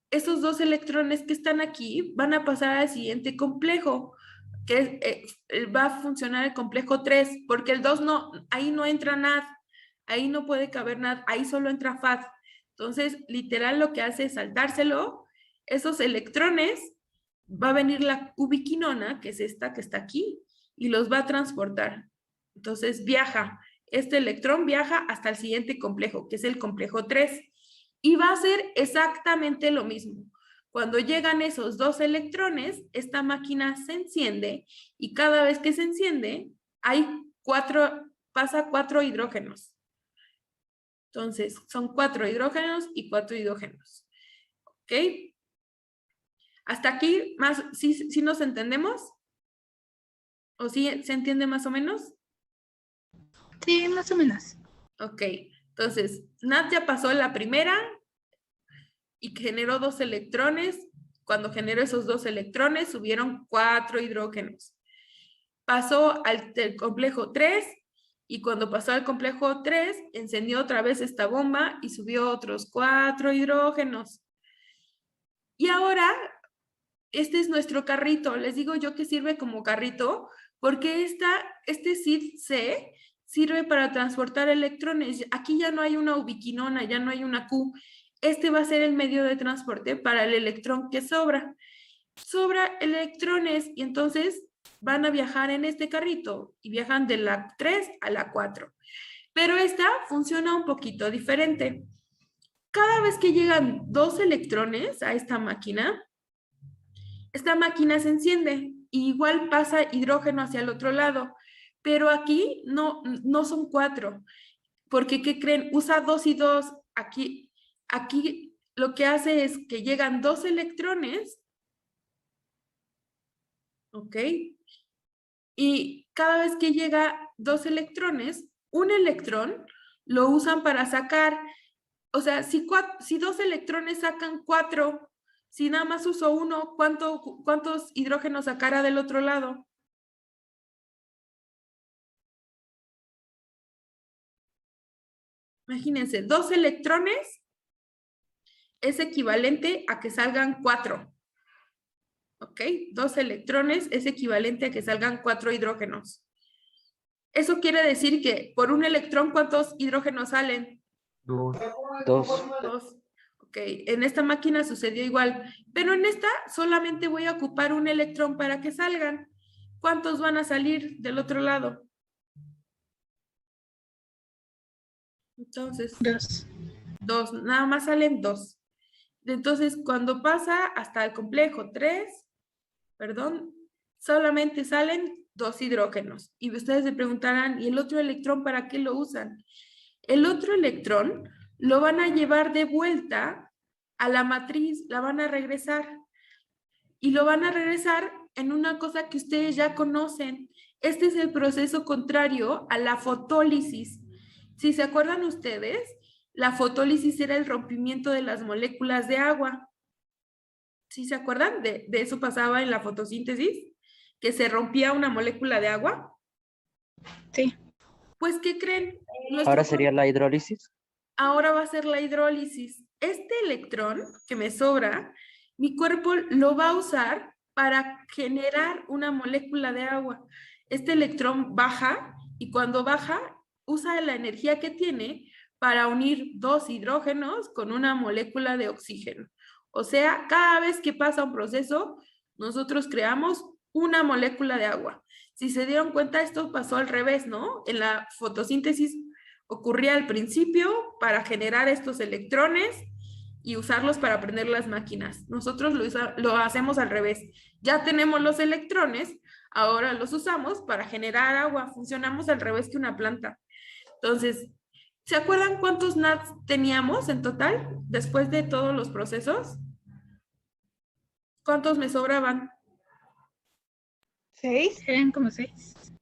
esos 2 electrones que están aquí van a pasar al siguiente complejo, que va a funcionar el complejo 3, porque el 2 no, ahí no entra nada, ahí no puede caber nada, ahí solo entra FAD. Entonces, literal lo que hace es saltárselo, esos electrones, va a venir la ubiquinona, que es esta que está aquí, y los va a transportar. Entonces, este electrón viaja hasta el siguiente complejo, que es el complejo 3, y va a hacer exactamente lo mismo. Cuando llegan esos 2 electrones, esta máquina se enciende y cada vez que se enciende, pasa 4 hidrógenos. Entonces, son 4 hidrógenos y 4 hidrógenos. ¿Ok? ¿Hasta aquí sí nos entendemos? ¿O sí se entiende más o menos? Sí, más o menos. Ok, entonces, NAD ya pasó la primera y generó 2 electrones. Cuando generó esos 2 electrones, subieron 4 hidrógenos. Pasó al complejo 3 y cuando pasó al complejo 3, encendió otra vez esta bomba y subió otros 4 hidrógenos. Y ahora, este es nuestro carrito. Les digo yo que sirve como carrito porque este CID-C sirve para transportar electrones. Aquí ya no hay una ubiquinona, ya no hay una Q. Este va a ser el medio de transporte para el electrón que sobra. Sobra electrones y entonces van a viajar en este carrito y viajan de la 3 a la 4. Pero esta funciona un poquito diferente. Cada vez que llegan 2 electrones a esta máquina, esta máquina se enciende y igual pasa hidrógeno hacia el otro lado, pero aquí no son 4, porque ¿qué creen? Usa 2 y 2, aquí lo que hace es que llegan 2 electrones, ¿ok? Y cada vez que llega 2 electrones, un electrón lo usan para sacar, o sea, si 2 electrones sacan 4, si nada más uso uno, ¿cuántos hidrógenos sacará del otro lado? Imagínense, 2 electrones es equivalente a que salgan 4. ¿Ok? 2 electrones es equivalente a que salgan 4 hidrógenos. Eso quiere decir que por un electrón, ¿cuántos hidrógenos salen? 2. 2. 2. Ok, en esta máquina sucedió igual, pero en esta solamente voy a ocupar un electrón para que salgan. ¿Cuántos van a salir del otro lado? Entonces, 2. 2, nada más salen 2. Entonces, cuando pasa hasta el complejo 3, perdón, solamente salen 2 hidrógenos. Y ustedes se preguntarán, ¿y el otro electrón para qué lo usan? El otro electrón lo van a llevar de vuelta a la matriz, la van a regresar. Y lo van a regresar en una cosa que ustedes ya conocen. Este es el proceso contrario a la fotólisis. Si se acuerdan ustedes, la fotólisis era el rompimiento de las moléculas de agua. ¿Sí se acuerdan? De eso pasaba en la fotosíntesis, que se rompía una molécula de agua. Sí. Pues, ¿qué creen? Ahora sería la hidrólisis. Ahora va a ser la hidrólisis. Este electrón que me sobra, mi cuerpo lo va a usar para generar una molécula de agua. Este electrón baja y cuando baja, usa la energía que tiene para unir 2 hidrógenos con una molécula de oxígeno. O sea, cada vez que pasa un proceso, nosotros creamos una molécula de agua. Si se dieron cuenta, esto pasó al revés, ¿no? En la fotosíntesis ocurría al principio para generar estos electrones y usarlos para prender las máquinas. Nosotros lo hacemos al revés. Ya tenemos los electrones, ahora los usamos para generar agua. Funcionamos al revés que una planta. Entonces, ¿se acuerdan cuántos NADs teníamos en total después de todos los procesos? ¿Cuántos me sobraban? 6. Eran como 6.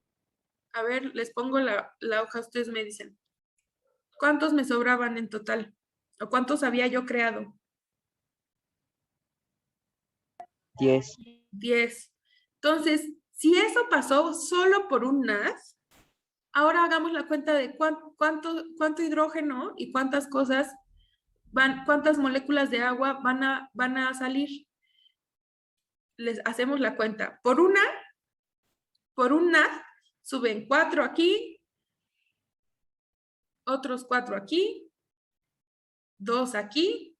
A ver, les pongo la hoja, ustedes me dicen. ¿Cuántos me sobraban en total? ¿O cuántos había yo creado? 10. 10. Entonces, si eso pasó solo por un NAD, ahora hagamos la cuenta de cuánto hidrógeno y cuántas cosas cuántas moléculas de agua van a salir. Les hacemos la cuenta. Por un NAD, suben 4 aquí, otros 4 aquí, 2 aquí.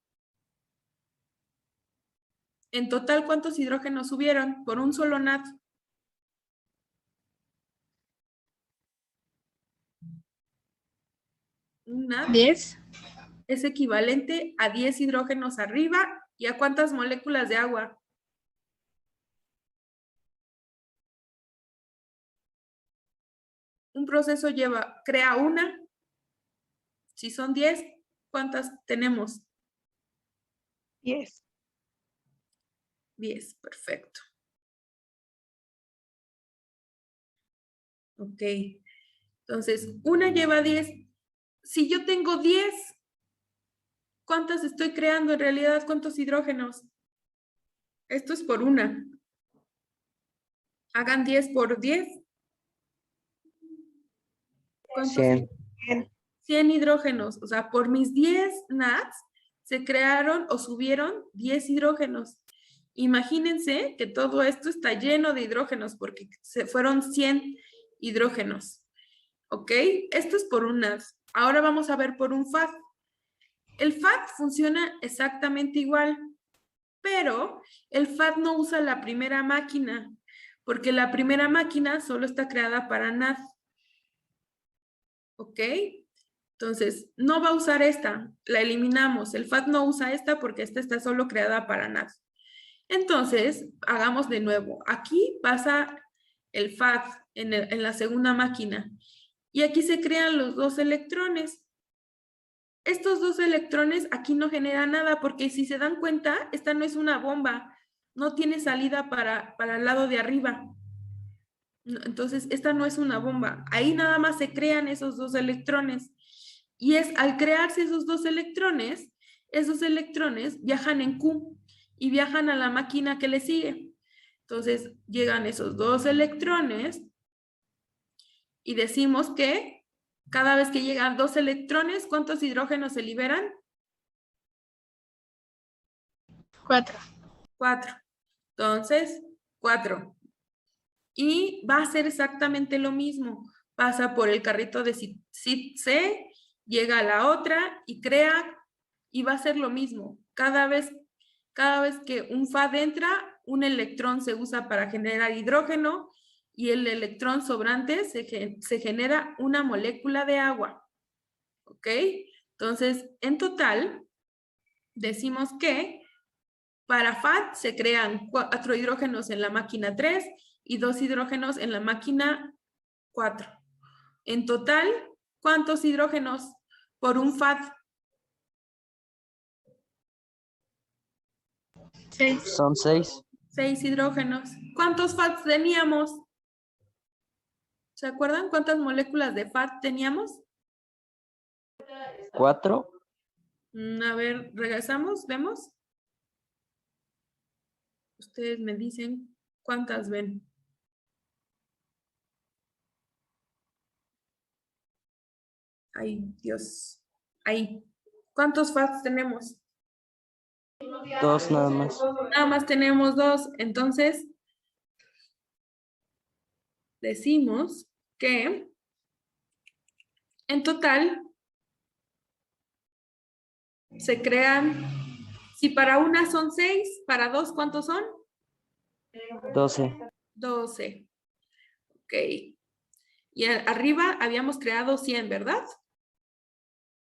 En total, ¿cuántos hidrógenos subieron por un solo NAD? Un NAD 10. es equivalente a 10 hidrógenos arriba y a ¿cuántas moléculas de agua? Un proceso crea una. Si son 10, ¿cuántas tenemos? 10. 10, perfecto. Ok. Entonces, una lleva 10. Si yo tengo 10, ¿cuántas estoy creando en realidad? ¿Cuántos hidrógenos? Esto es por una. Hagan 10 por 10. ¿Cuántos? 100. 100 hidrógenos. O sea, por mis 10 NADs se crearon o subieron 10 hidrógenos. Imagínense que todo esto está lleno de hidrógenos porque se fueron 100 hidrógenos. ¿Ok? Esto es por un NAD. Ahora vamos a ver por un FAD. El FAD funciona exactamente igual, pero el FAD no usa la primera máquina, porque la primera máquina solo está creada para NAD. ¿Ok? Entonces, no va a usar esta, la eliminamos. El FAD no usa esta porque esta está solo creada para NAD. Entonces, hagamos de nuevo. Aquí pasa el FAD en la segunda máquina. Y aquí se crean los dos electrones. Estos dos electrones aquí no generan nada porque si se dan cuenta, esta no es una bomba. No tiene salida para el lado de arriba. Entonces, esta no es una bomba. Ahí nada más se crean esos dos electrones. Y es al crearse esos electrones viajan en Q y viajan a la máquina que le sigue. Entonces, llegan esos dos electrones y decimos que cada vez que llegan dos electrones, ¿cuántos hidrógenos se liberan? 4. 4. Entonces, 4. Y va a ser exactamente lo mismo. Pasa por el carrito de C, llega a la otra y crea, y va a ser lo mismo. Cada vez que un FAD entra, un electrón se usa para generar hidrógeno y el electrón sobrante se genera una molécula de agua. ¿Ok? Entonces, en total, decimos que para FAD se crean 4 hidrógenos en la máquina 3 y 2 hidrógenos en la máquina 4. En total, ¿cuántos hidrógenos por un FAD? 6. Son 6. 6 hidrógenos. ¿Cuántos FADs teníamos? ¿Se acuerdan cuántas moléculas de FAD teníamos? 4. A ver, regresamos, ¿vemos? Ustedes me dicen cuántas ven. Ay, Dios. Ahí. ¿Cuántos FADs tenemos? 2 nada más. Nada más tenemos 2. Entonces, decimos que en total se crean, si para una son 6, para 2, ¿cuántos son? 12. 12. Ok. Y arriba habíamos creado 100, ¿verdad?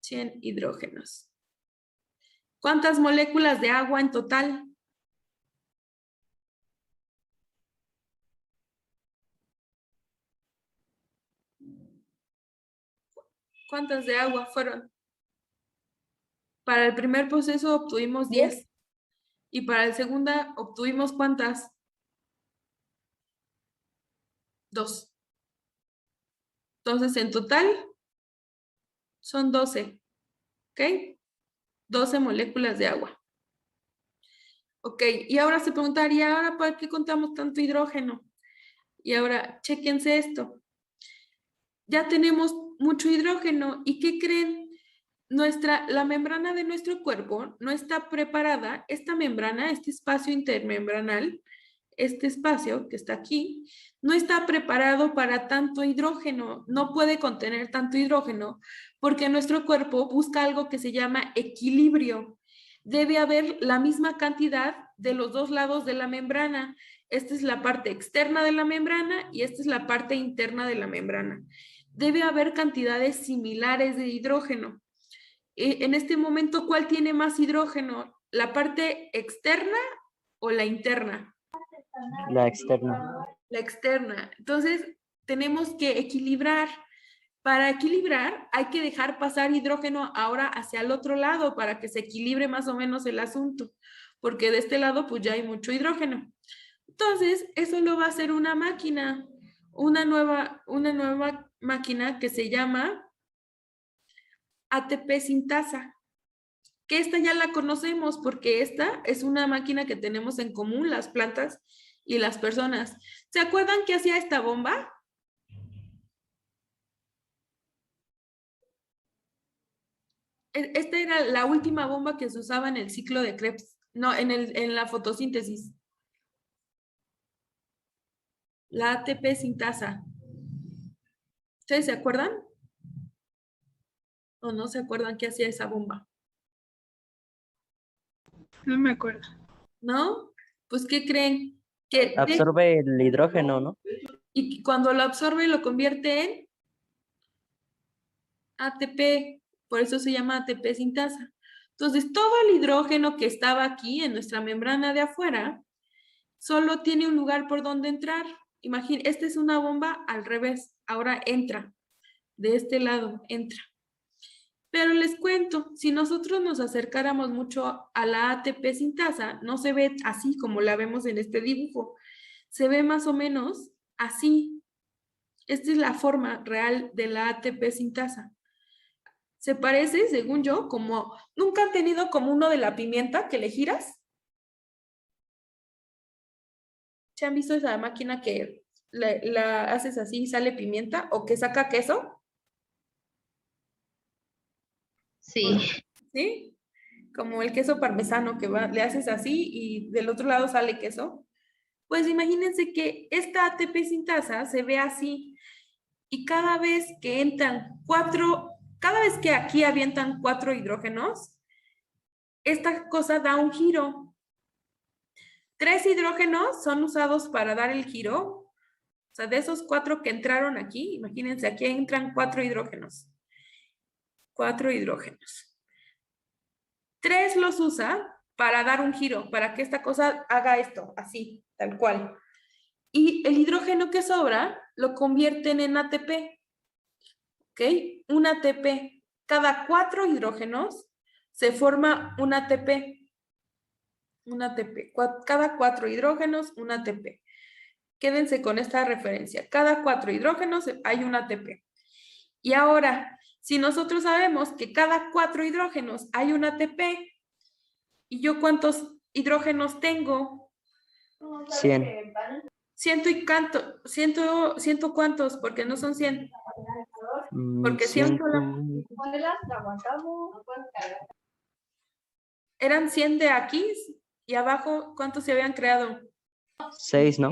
100 hidrógenos. ¿Cuántas moléculas de agua en total? ¿Cuántas de agua fueron? Para el primer proceso obtuvimos 10. Y para el segundo obtuvimos ¿cuántas? 2. Entonces, en total son 12. ¿Ok? 12 moléculas de agua. Ok, y ahora se preguntaría, ¿ahora para qué contamos tanto hidrógeno? Y ahora, chéquense esto. Ya tenemos mucho hidrógeno. ¿Y qué creen? La membrana de nuestro cuerpo no está preparada. Esta membrana, este espacio intermembranal, este espacio que está aquí, no está preparado para tanto hidrógeno. No puede contener tanto hidrógeno porque nuestro cuerpo busca algo que se llama equilibrio. Debe haber la misma cantidad de los dos lados de la membrana. Esta es la parte externa de la membrana y esta es la parte interna de la membrana. Debe haber cantidades similares de hidrógeno. En este momento, ¿cuál tiene más hidrógeno? ¿La parte externa o la interna? La externa. La externa. Entonces, tenemos que equilibrar. Para equilibrar, hay que dejar pasar hidrógeno ahora hacia el otro lado para que se equilibre más o menos el asunto, porque de este lado pues ya hay mucho hidrógeno. Entonces, eso lo va a hacer una máquina, una nueva máquina que se llama ATP sintasa, que esta ya la conocemos porque esta es una máquina que tenemos en común las plantas y las personas. ¿Se acuerdan qué hacía esta bomba? Esta era la última bomba que se usaba en el ciclo de Krebs, no, en la fotosíntesis. La ATP sintasa. ¿Ustedes se acuerdan? ¿O no se acuerdan qué hacía esa bomba? No me acuerdo. ¿No? Pues, ¿qué creen? Que Absorbe el hidrógeno, ¿no? y cuando lo absorbe lo convierte en ATP, por eso se llama ATP sintasa. Entonces, todo el hidrógeno que estaba aquí en nuestra membrana de afuera solo tiene un lugar por donde entrar. Imagínense, esta es una bomba al revés. Ahora entra. De este lado, entra. Pero les cuento, si nosotros nos acercáramos mucho a la ATP sintasa, no se ve así como la vemos en este dibujo. Se ve más o menos así. Esta es la forma real de la ATP sintasa. Se parece, según yo, como... ¿Nunca han tenido como uno de la pimienta que le giras? ¿Se han visto esa máquina que la haces así y sale pimienta? ¿O que saca queso? Sí. ¿Sí? Como el queso parmesano que le haces así y del otro lado sale queso. Pues imagínense que esta ATP sintasa se ve así y cada vez que aquí avientan 4 hidrógenos, esta cosa da un giro. 3 hidrógenos son usados para dar el giro. O sea, de esos 4 que entraron aquí, imagínense, aquí entran 4 hidrógenos. 4 hidrógenos. 3 los usa para dar un giro, para que esta cosa haga esto, así, tal cual. Y el hidrógeno que sobra lo convierten en ATP. ¿Ok? Un ATP. Cada 4 hidrógenos se forma un ATP. Un ATP. Cada 4 hidrógenos, un ATP. Quédense con esta referencia. Cada 4 hidrógenos hay un ATP. Y ahora, si nosotros sabemos que cada 4 hidrógenos hay un ATP, ¿y yo cuántos hidrógenos tengo? 100. Ciento cuántos, porque no son 100. Porque 100 eran 100 de aquí y abajo, ¿cuántos se habían creado? 6, ¿no?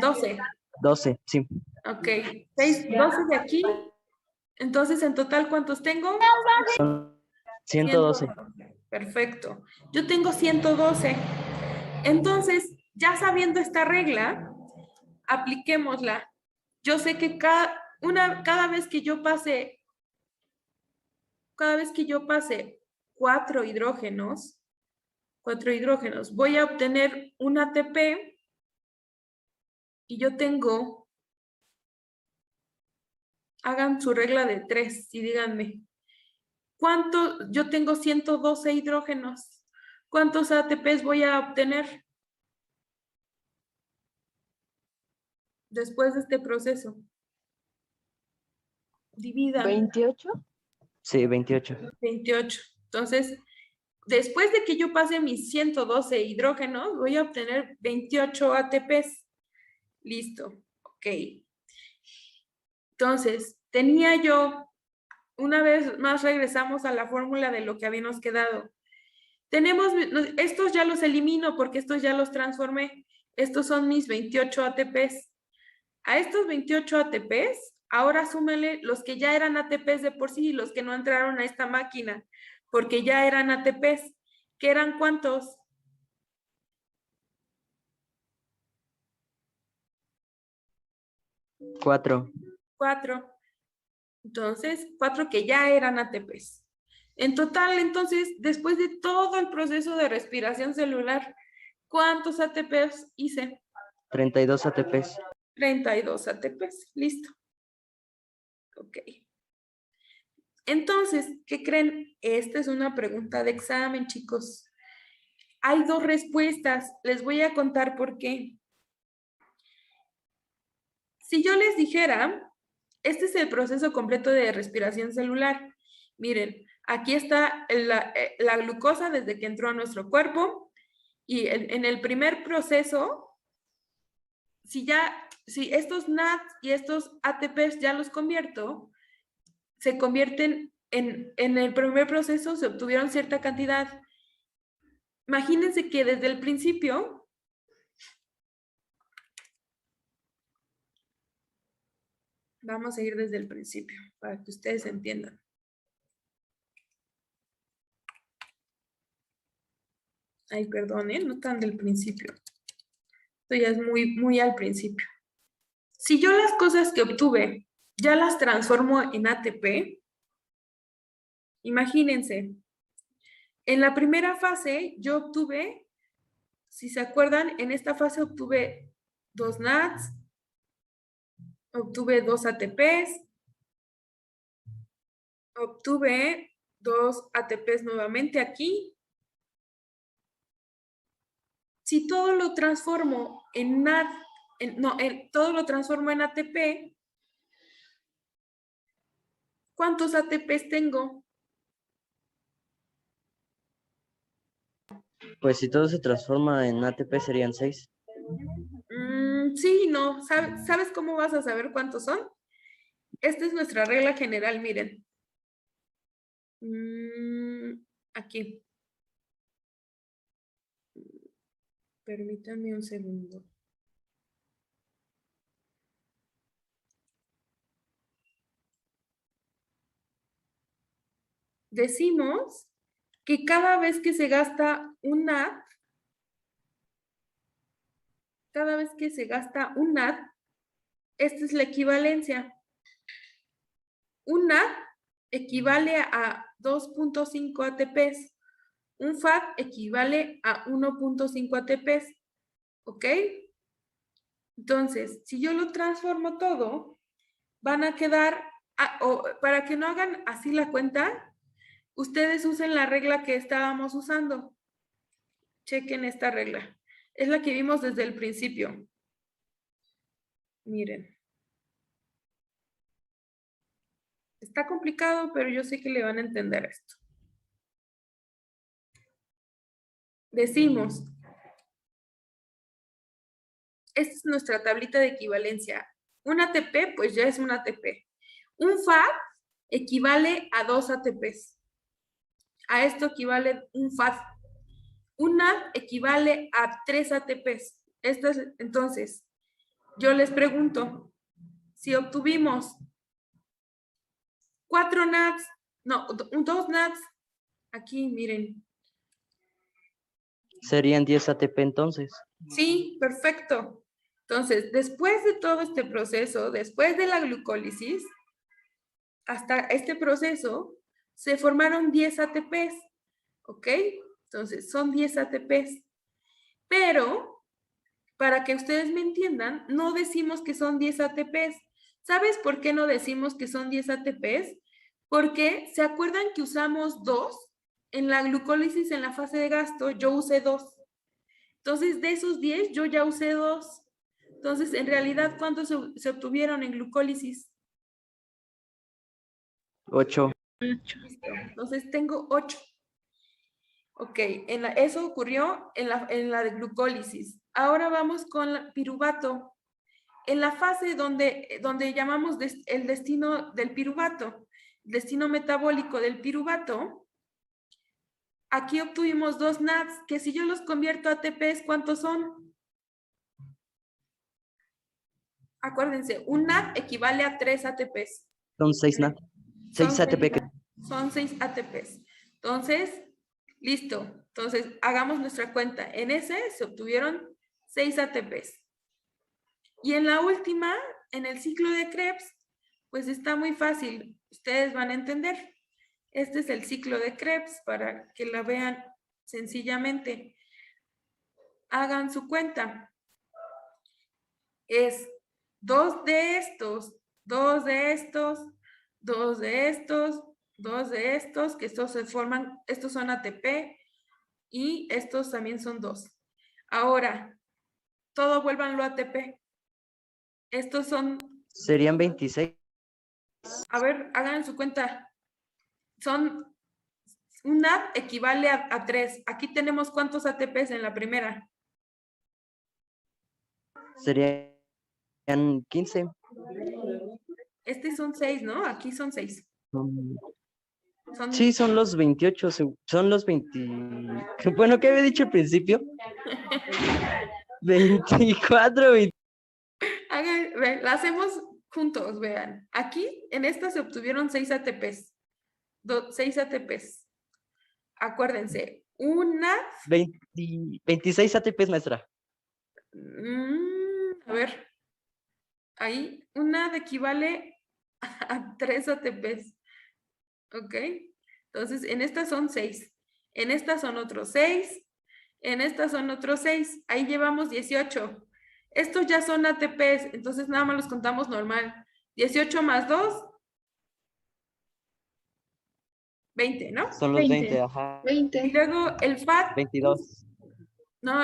12. 12, sí. Ok, 12 de aquí. Entonces, en total, ¿cuántos tengo? Son 112. Perfecto. Yo tengo 112. Entonces, ya sabiendo esta regla, apliquémosla. Yo sé que cada vez que yo pase 4 hidrógenos, voy a obtener un ATP y yo tengo, hagan su regla de 3 y díganme, yo tengo 112 hidrógenos, ¿cuántos ATPs voy a obtener después de este proceso? Divida. 28. Sí, 28. 28. Entonces, después de que yo pase mis 112 hidrógenos, voy a obtener 28 ATPs. Listo. Ok. Entonces, tenía yo, una vez más regresamos a la fórmula de lo que habíamos quedado. Estos ya los elimino porque estos ya los transformé. Estos son mis 28 ATPs. A estos 28 ATPs, ahora súmele los que ya eran ATPs de por sí y los que no entraron a esta máquina, porque ya eran ATPs. ¿Qué eran cuántos? 4. 4. Entonces, 4 que ya eran ATPs. En total, entonces, después de todo el proceso de respiración celular, ¿cuántos ATPs hice? 32 ATPs. 32 ATPs. Listo. Ok. Entonces, ¿qué creen? Esta es una pregunta de examen, chicos. Hay 2 respuestas. Les voy a contar por qué. Si yo les dijera, este es el proceso completo de respiración celular. Miren, aquí está la glucosa desde que entró a nuestro cuerpo y en el primer proceso, si estos NADs y estos ATPs ya los convierto, se convierten en el primer proceso, se obtuvieron cierta cantidad. Imagínense que desde el principio, vamos a ir desde el principio para que ustedes entiendan. Ay, perdón, no tan del principio. Esto ya es muy, muy al principio. Si yo las cosas que obtuve ya las transformo en ATP, imagínense, en la primera fase yo obtuve Si se acuerdan, en esta fase obtuve 2 NADs, obtuve 2 ATPs, obtuve 2 ATPs nuevamente aquí. Si todo lo transformo en NAD, todo lo transformo en ATP, ¿cuántos ATPs tengo? Pues si todo se transforma en ATP serían 6. Sí, no. ¿Sabes cómo vas a saber cuántos son? Esta es nuestra regla general, miren. Aquí. Permítanme un segundo. Decimos que cada vez que se gasta un NAD, esta es la equivalencia. Un NAD equivale a 2.5 ATPs. Un FAD equivale a 1.5 ATPs. ¿Ok? Entonces, si yo lo transformo todo, van a quedar, para que no hagan así la cuenta, ustedes usen la regla que estábamos usando. Chequen esta regla. Es la que vimos desde el principio. Miren. Está complicado, pero yo sé que le van a entender esto. Decimos, esta es nuestra tablita de equivalencia. Un ATP, pues ya es un ATP. Un FAD equivale a 2 ATPs. A esto equivale un FAD. Un NAD equivale a 3 ATPs. Entonces, yo les pregunto, si obtuvimos 4 NADs, no, 2 NADs, aquí miren. Serían 10 ATP entonces. Sí, perfecto. Entonces, después de todo este proceso, después de la glucólisis, hasta este proceso, se formaron 10 ATPs, ¿ok? Entonces, son 10 ATPs. Pero, para que ustedes me entiendan, no decimos que son 10 ATPs. ¿Sabes por qué no decimos que son 10 ATPs? Porque, ¿se acuerdan que usamos 2? En la glucólisis, en la fase de gasto, yo usé 2. Entonces, de esos 10, yo ya usé 2. Entonces, en realidad, ¿cuántos se obtuvieron en glucólisis? 8. Listo. Entonces, tengo 8. Ok, eso ocurrió en la de glucólisis. Ahora vamos con el piruvato. En la fase donde llamamos el destino del piruvato, destino metabólico del piruvato, aquí obtuvimos 2 NADs, que si yo los convierto a ATPs, ¿cuántos son? Acuérdense, un NAD equivale a 3 ATPs. Son 6 NAD. 6 ATP. Son 6 ATPs. Entonces, listo. Entonces, hagamos nuestra cuenta. En ese se obtuvieron 6 ATPs. Y en la última, en el ciclo de Krebs, pues está muy fácil. Ustedes van a entender. Este es el ciclo de Krebs para que la vean sencillamente. Hagan su cuenta. Es 2 de estos, 2 de estos, 2 de estos, 2 de estos, que estos se forman, estos son ATP y estos también son 2. Ahora, todo vuélvanlo a ATP. Estos son... Serían 26. A ver, hagan su cuenta. Son... Un NAD equivale a 3. Aquí tenemos ¿cuántos ATPs en la primera? Serían 15. Este son 6, ¿no? Aquí son 6. Sí, son los 28. Son los 20. Bueno, ¿qué había dicho al principio? 24, 20. La hacemos juntos, vean. Aquí, en esta se obtuvieron 6 ATPs. 6 ATPs. Acuérdense, una... 26 ATPs, maestra. A ver. Ahí, una equivale a 3 ATPs. ¿Ok? Entonces, en estas son 6. En estas son otros 6. En esta son otros 6. Ahí llevamos 18. Estos ya son ATPs, entonces nada más los contamos normal. 18 más 2, 20, ¿no? Son los 20, 20. ajá. 20. Y luego el FAT, 22. no,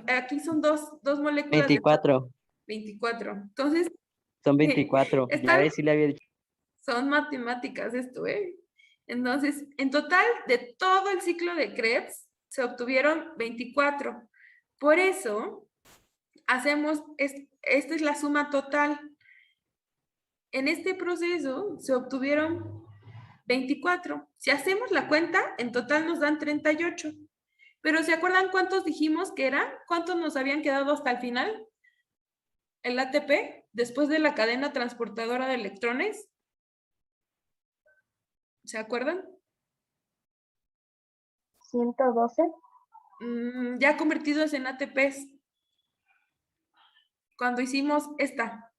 aquí son dos moléculas de FAT, 24. 24. Entonces, Son 24. Ya están, ves si le había dicho. son matemáticas esto, ¿eh? Entonces, en total, de todo el ciclo de Krebs, se obtuvieron 24. Por eso, hacemos, esta es la suma total. En este proceso se obtuvieron 24. Si hacemos la cuenta, en total nos dan 38. Pero ¿se acuerdan cuántos dijimos que eran? ¿Cuántos nos habían quedado hasta el final? El ATP, después de la cadena transportadora de electrones. ¿Se acuerdan? 112. Ya convertidos en ATPs. Cuando hicimos esta.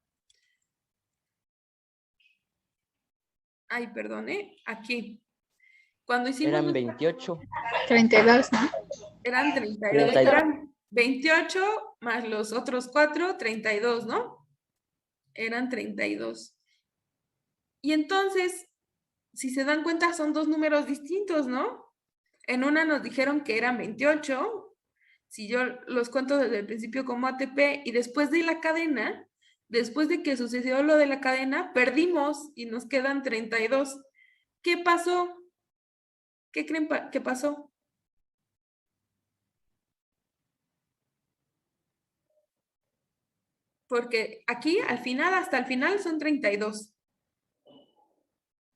Ay, perdón, aquí. Cuando hicimos... Eran 28. 32, ¿no? Eran 32. 32. Eran 28 más los otros 4, 32, ¿no? Eran 32. Y entonces, si se dan cuenta, son dos números distintos, ¿no? En una nos dijeron que eran 28. Si yo los cuento desde el principio como ATP y después de la cadena, después de que sucedió lo de la cadena, perdimos y nos quedan 32. ¿Qué pasó? ¿Qué creen que pasó? Porque aquí al final, hasta el final son 32.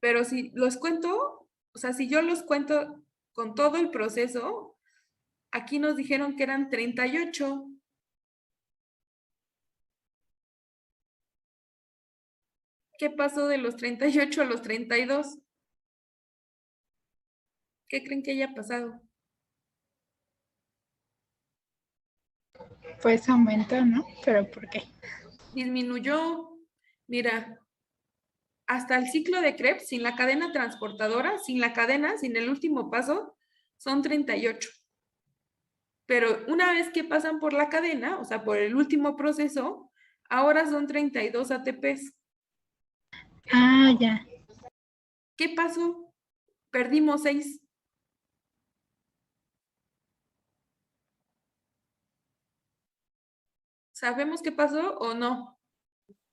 Pero si los cuento, o sea, si yo los cuento con todo el proceso, aquí nos dijeron que eran 38. ¿Qué pasó de los 38 a los 32? ¿Qué creen que haya pasado? Pues aumentó, ¿no? ¿Pero por qué? Disminuyó. Mira, hasta el ciclo de Krebs, sin la cadena transportadora, sin la cadena, sin el último paso, son 38. Pero una vez que pasan por la cadena, o sea, por el último proceso, ahora son 32 ATPs. Ah, ya. ¿Qué pasó? Perdimos 6. ¿Sabemos qué pasó o no?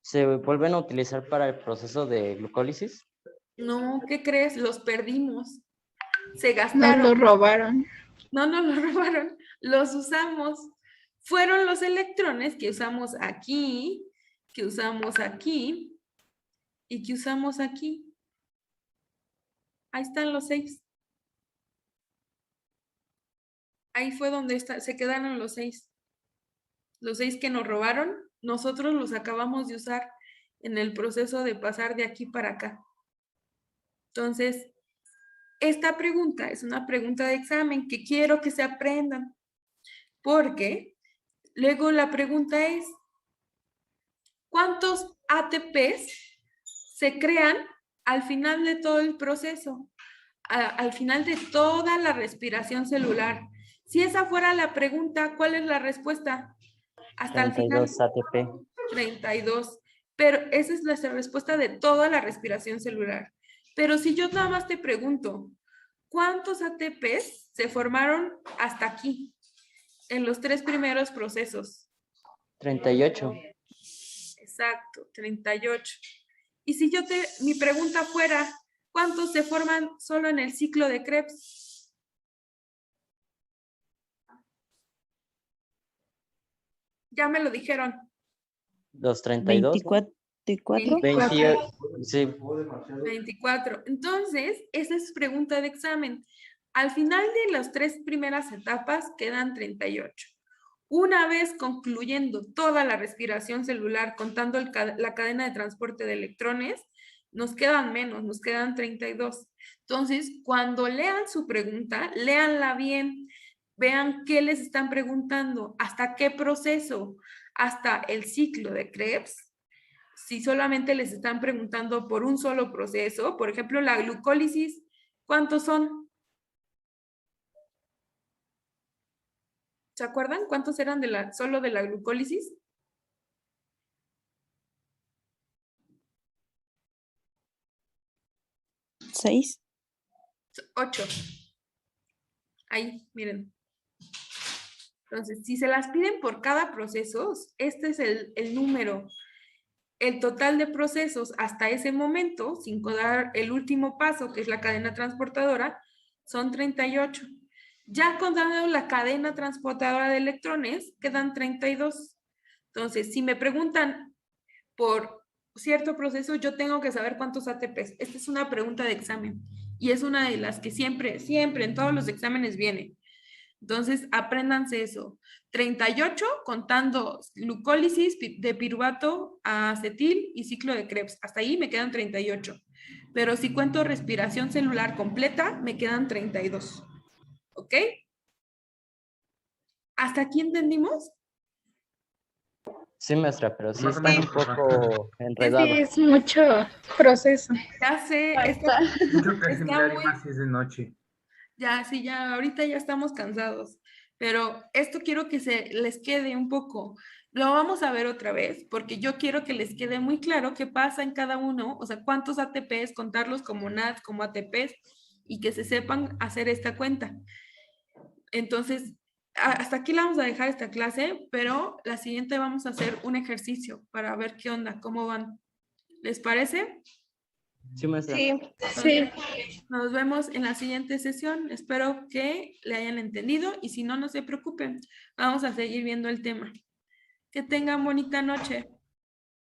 ¿Se vuelven a utilizar para el proceso de glucólisis? No, ¿qué crees? Los perdimos. Se Nos gastaron. lo robaron. No nos los robaron, los usamos. Fueron los electrones que usamos aquí, que usamos aquí y que usamos aquí. Ahí están los 6. Ahí fue donde se quedaron los 6. Los 6 que nos robaron, nosotros los acabamos de usar en el proceso de pasar de aquí para acá. Entonces, esta pregunta es una pregunta de examen que quiero que se aprendan, porque luego la pregunta es, ¿cuántos ATPs se crean al final de todo el proceso? Al final de toda la respiración celular. Si esa fuera la pregunta, ¿cuál es la respuesta? Hasta el final. 32 ATP. 32. Pero esa es la respuesta de toda la respiración celular. Pero si yo nada más te pregunto, ¿cuántos ATPs se formaron hasta aquí? En los 3 primeros procesos. 38. Exacto, 38. Y si mi pregunta fuera, ¿cuántos se forman solo en el ciclo de Krebs? Ya me lo dijeron. Los 32. 24. 28. Sí. 24. Entonces, esa es pregunta de examen. Al final de las 3 primeras etapas quedan 38. Una vez concluyendo toda la respiración celular, contando la cadena de transporte de electrones, nos quedan menos, nos quedan 32. Entonces, cuando lean su pregunta, léanla bien, vean qué les están preguntando, hasta qué proceso, hasta el ciclo de Krebs. Si solamente les están preguntando por un solo proceso, por ejemplo, la glucólisis, ¿cuántos son? ¿Se acuerdan cuántos eran solo de la glucólisis? 6. 8. Ahí, miren. Entonces, si se las piden por cada proceso, este es el número. El total de procesos hasta ese momento, sin contar el último paso, que es la cadena transportadora, son 38. Ya contando la cadena transportadora de electrones, quedan 32. Entonces, si me preguntan por cierto proceso, yo tengo que saber cuántos ATPs. Esta es una pregunta de examen y es una de las que siempre en todos los exámenes viene. Entonces, apréndanse eso. 38 contando glucólisis de piruvato a acetil y ciclo de Krebs. Hasta ahí me quedan 38. Pero si cuento respiración celular completa, me quedan 32. ¿Ok? ¿Hasta aquí entendimos? Sí, maestra, pero sí Más o está un menos. poco Sí, enredado. es mucho proceso. Ya sé, Mucho que está asimilar y muy... más si es de noche. Ya, sí, ya, ahorita ya estamos cansados, pero esto quiero que se les quede un poco. Lo vamos a ver otra vez, porque yo quiero que les quede muy claro qué pasa en cada uno, o sea, cuántos ATPs, contarlos como NADs, como ATPs, y que se sepan hacer esta cuenta. Entonces, hasta aquí la vamos a dejar esta clase, pero la siguiente vamos a hacer un ejercicio para ver qué onda, cómo van. ¿Les parece? Sí, maestra. Sí. Sí, Nos vemos en la siguiente sesión. Espero que le hayan entendido y si no, no se preocupen. Vamos a seguir viendo el tema. Que tengan bonita noche.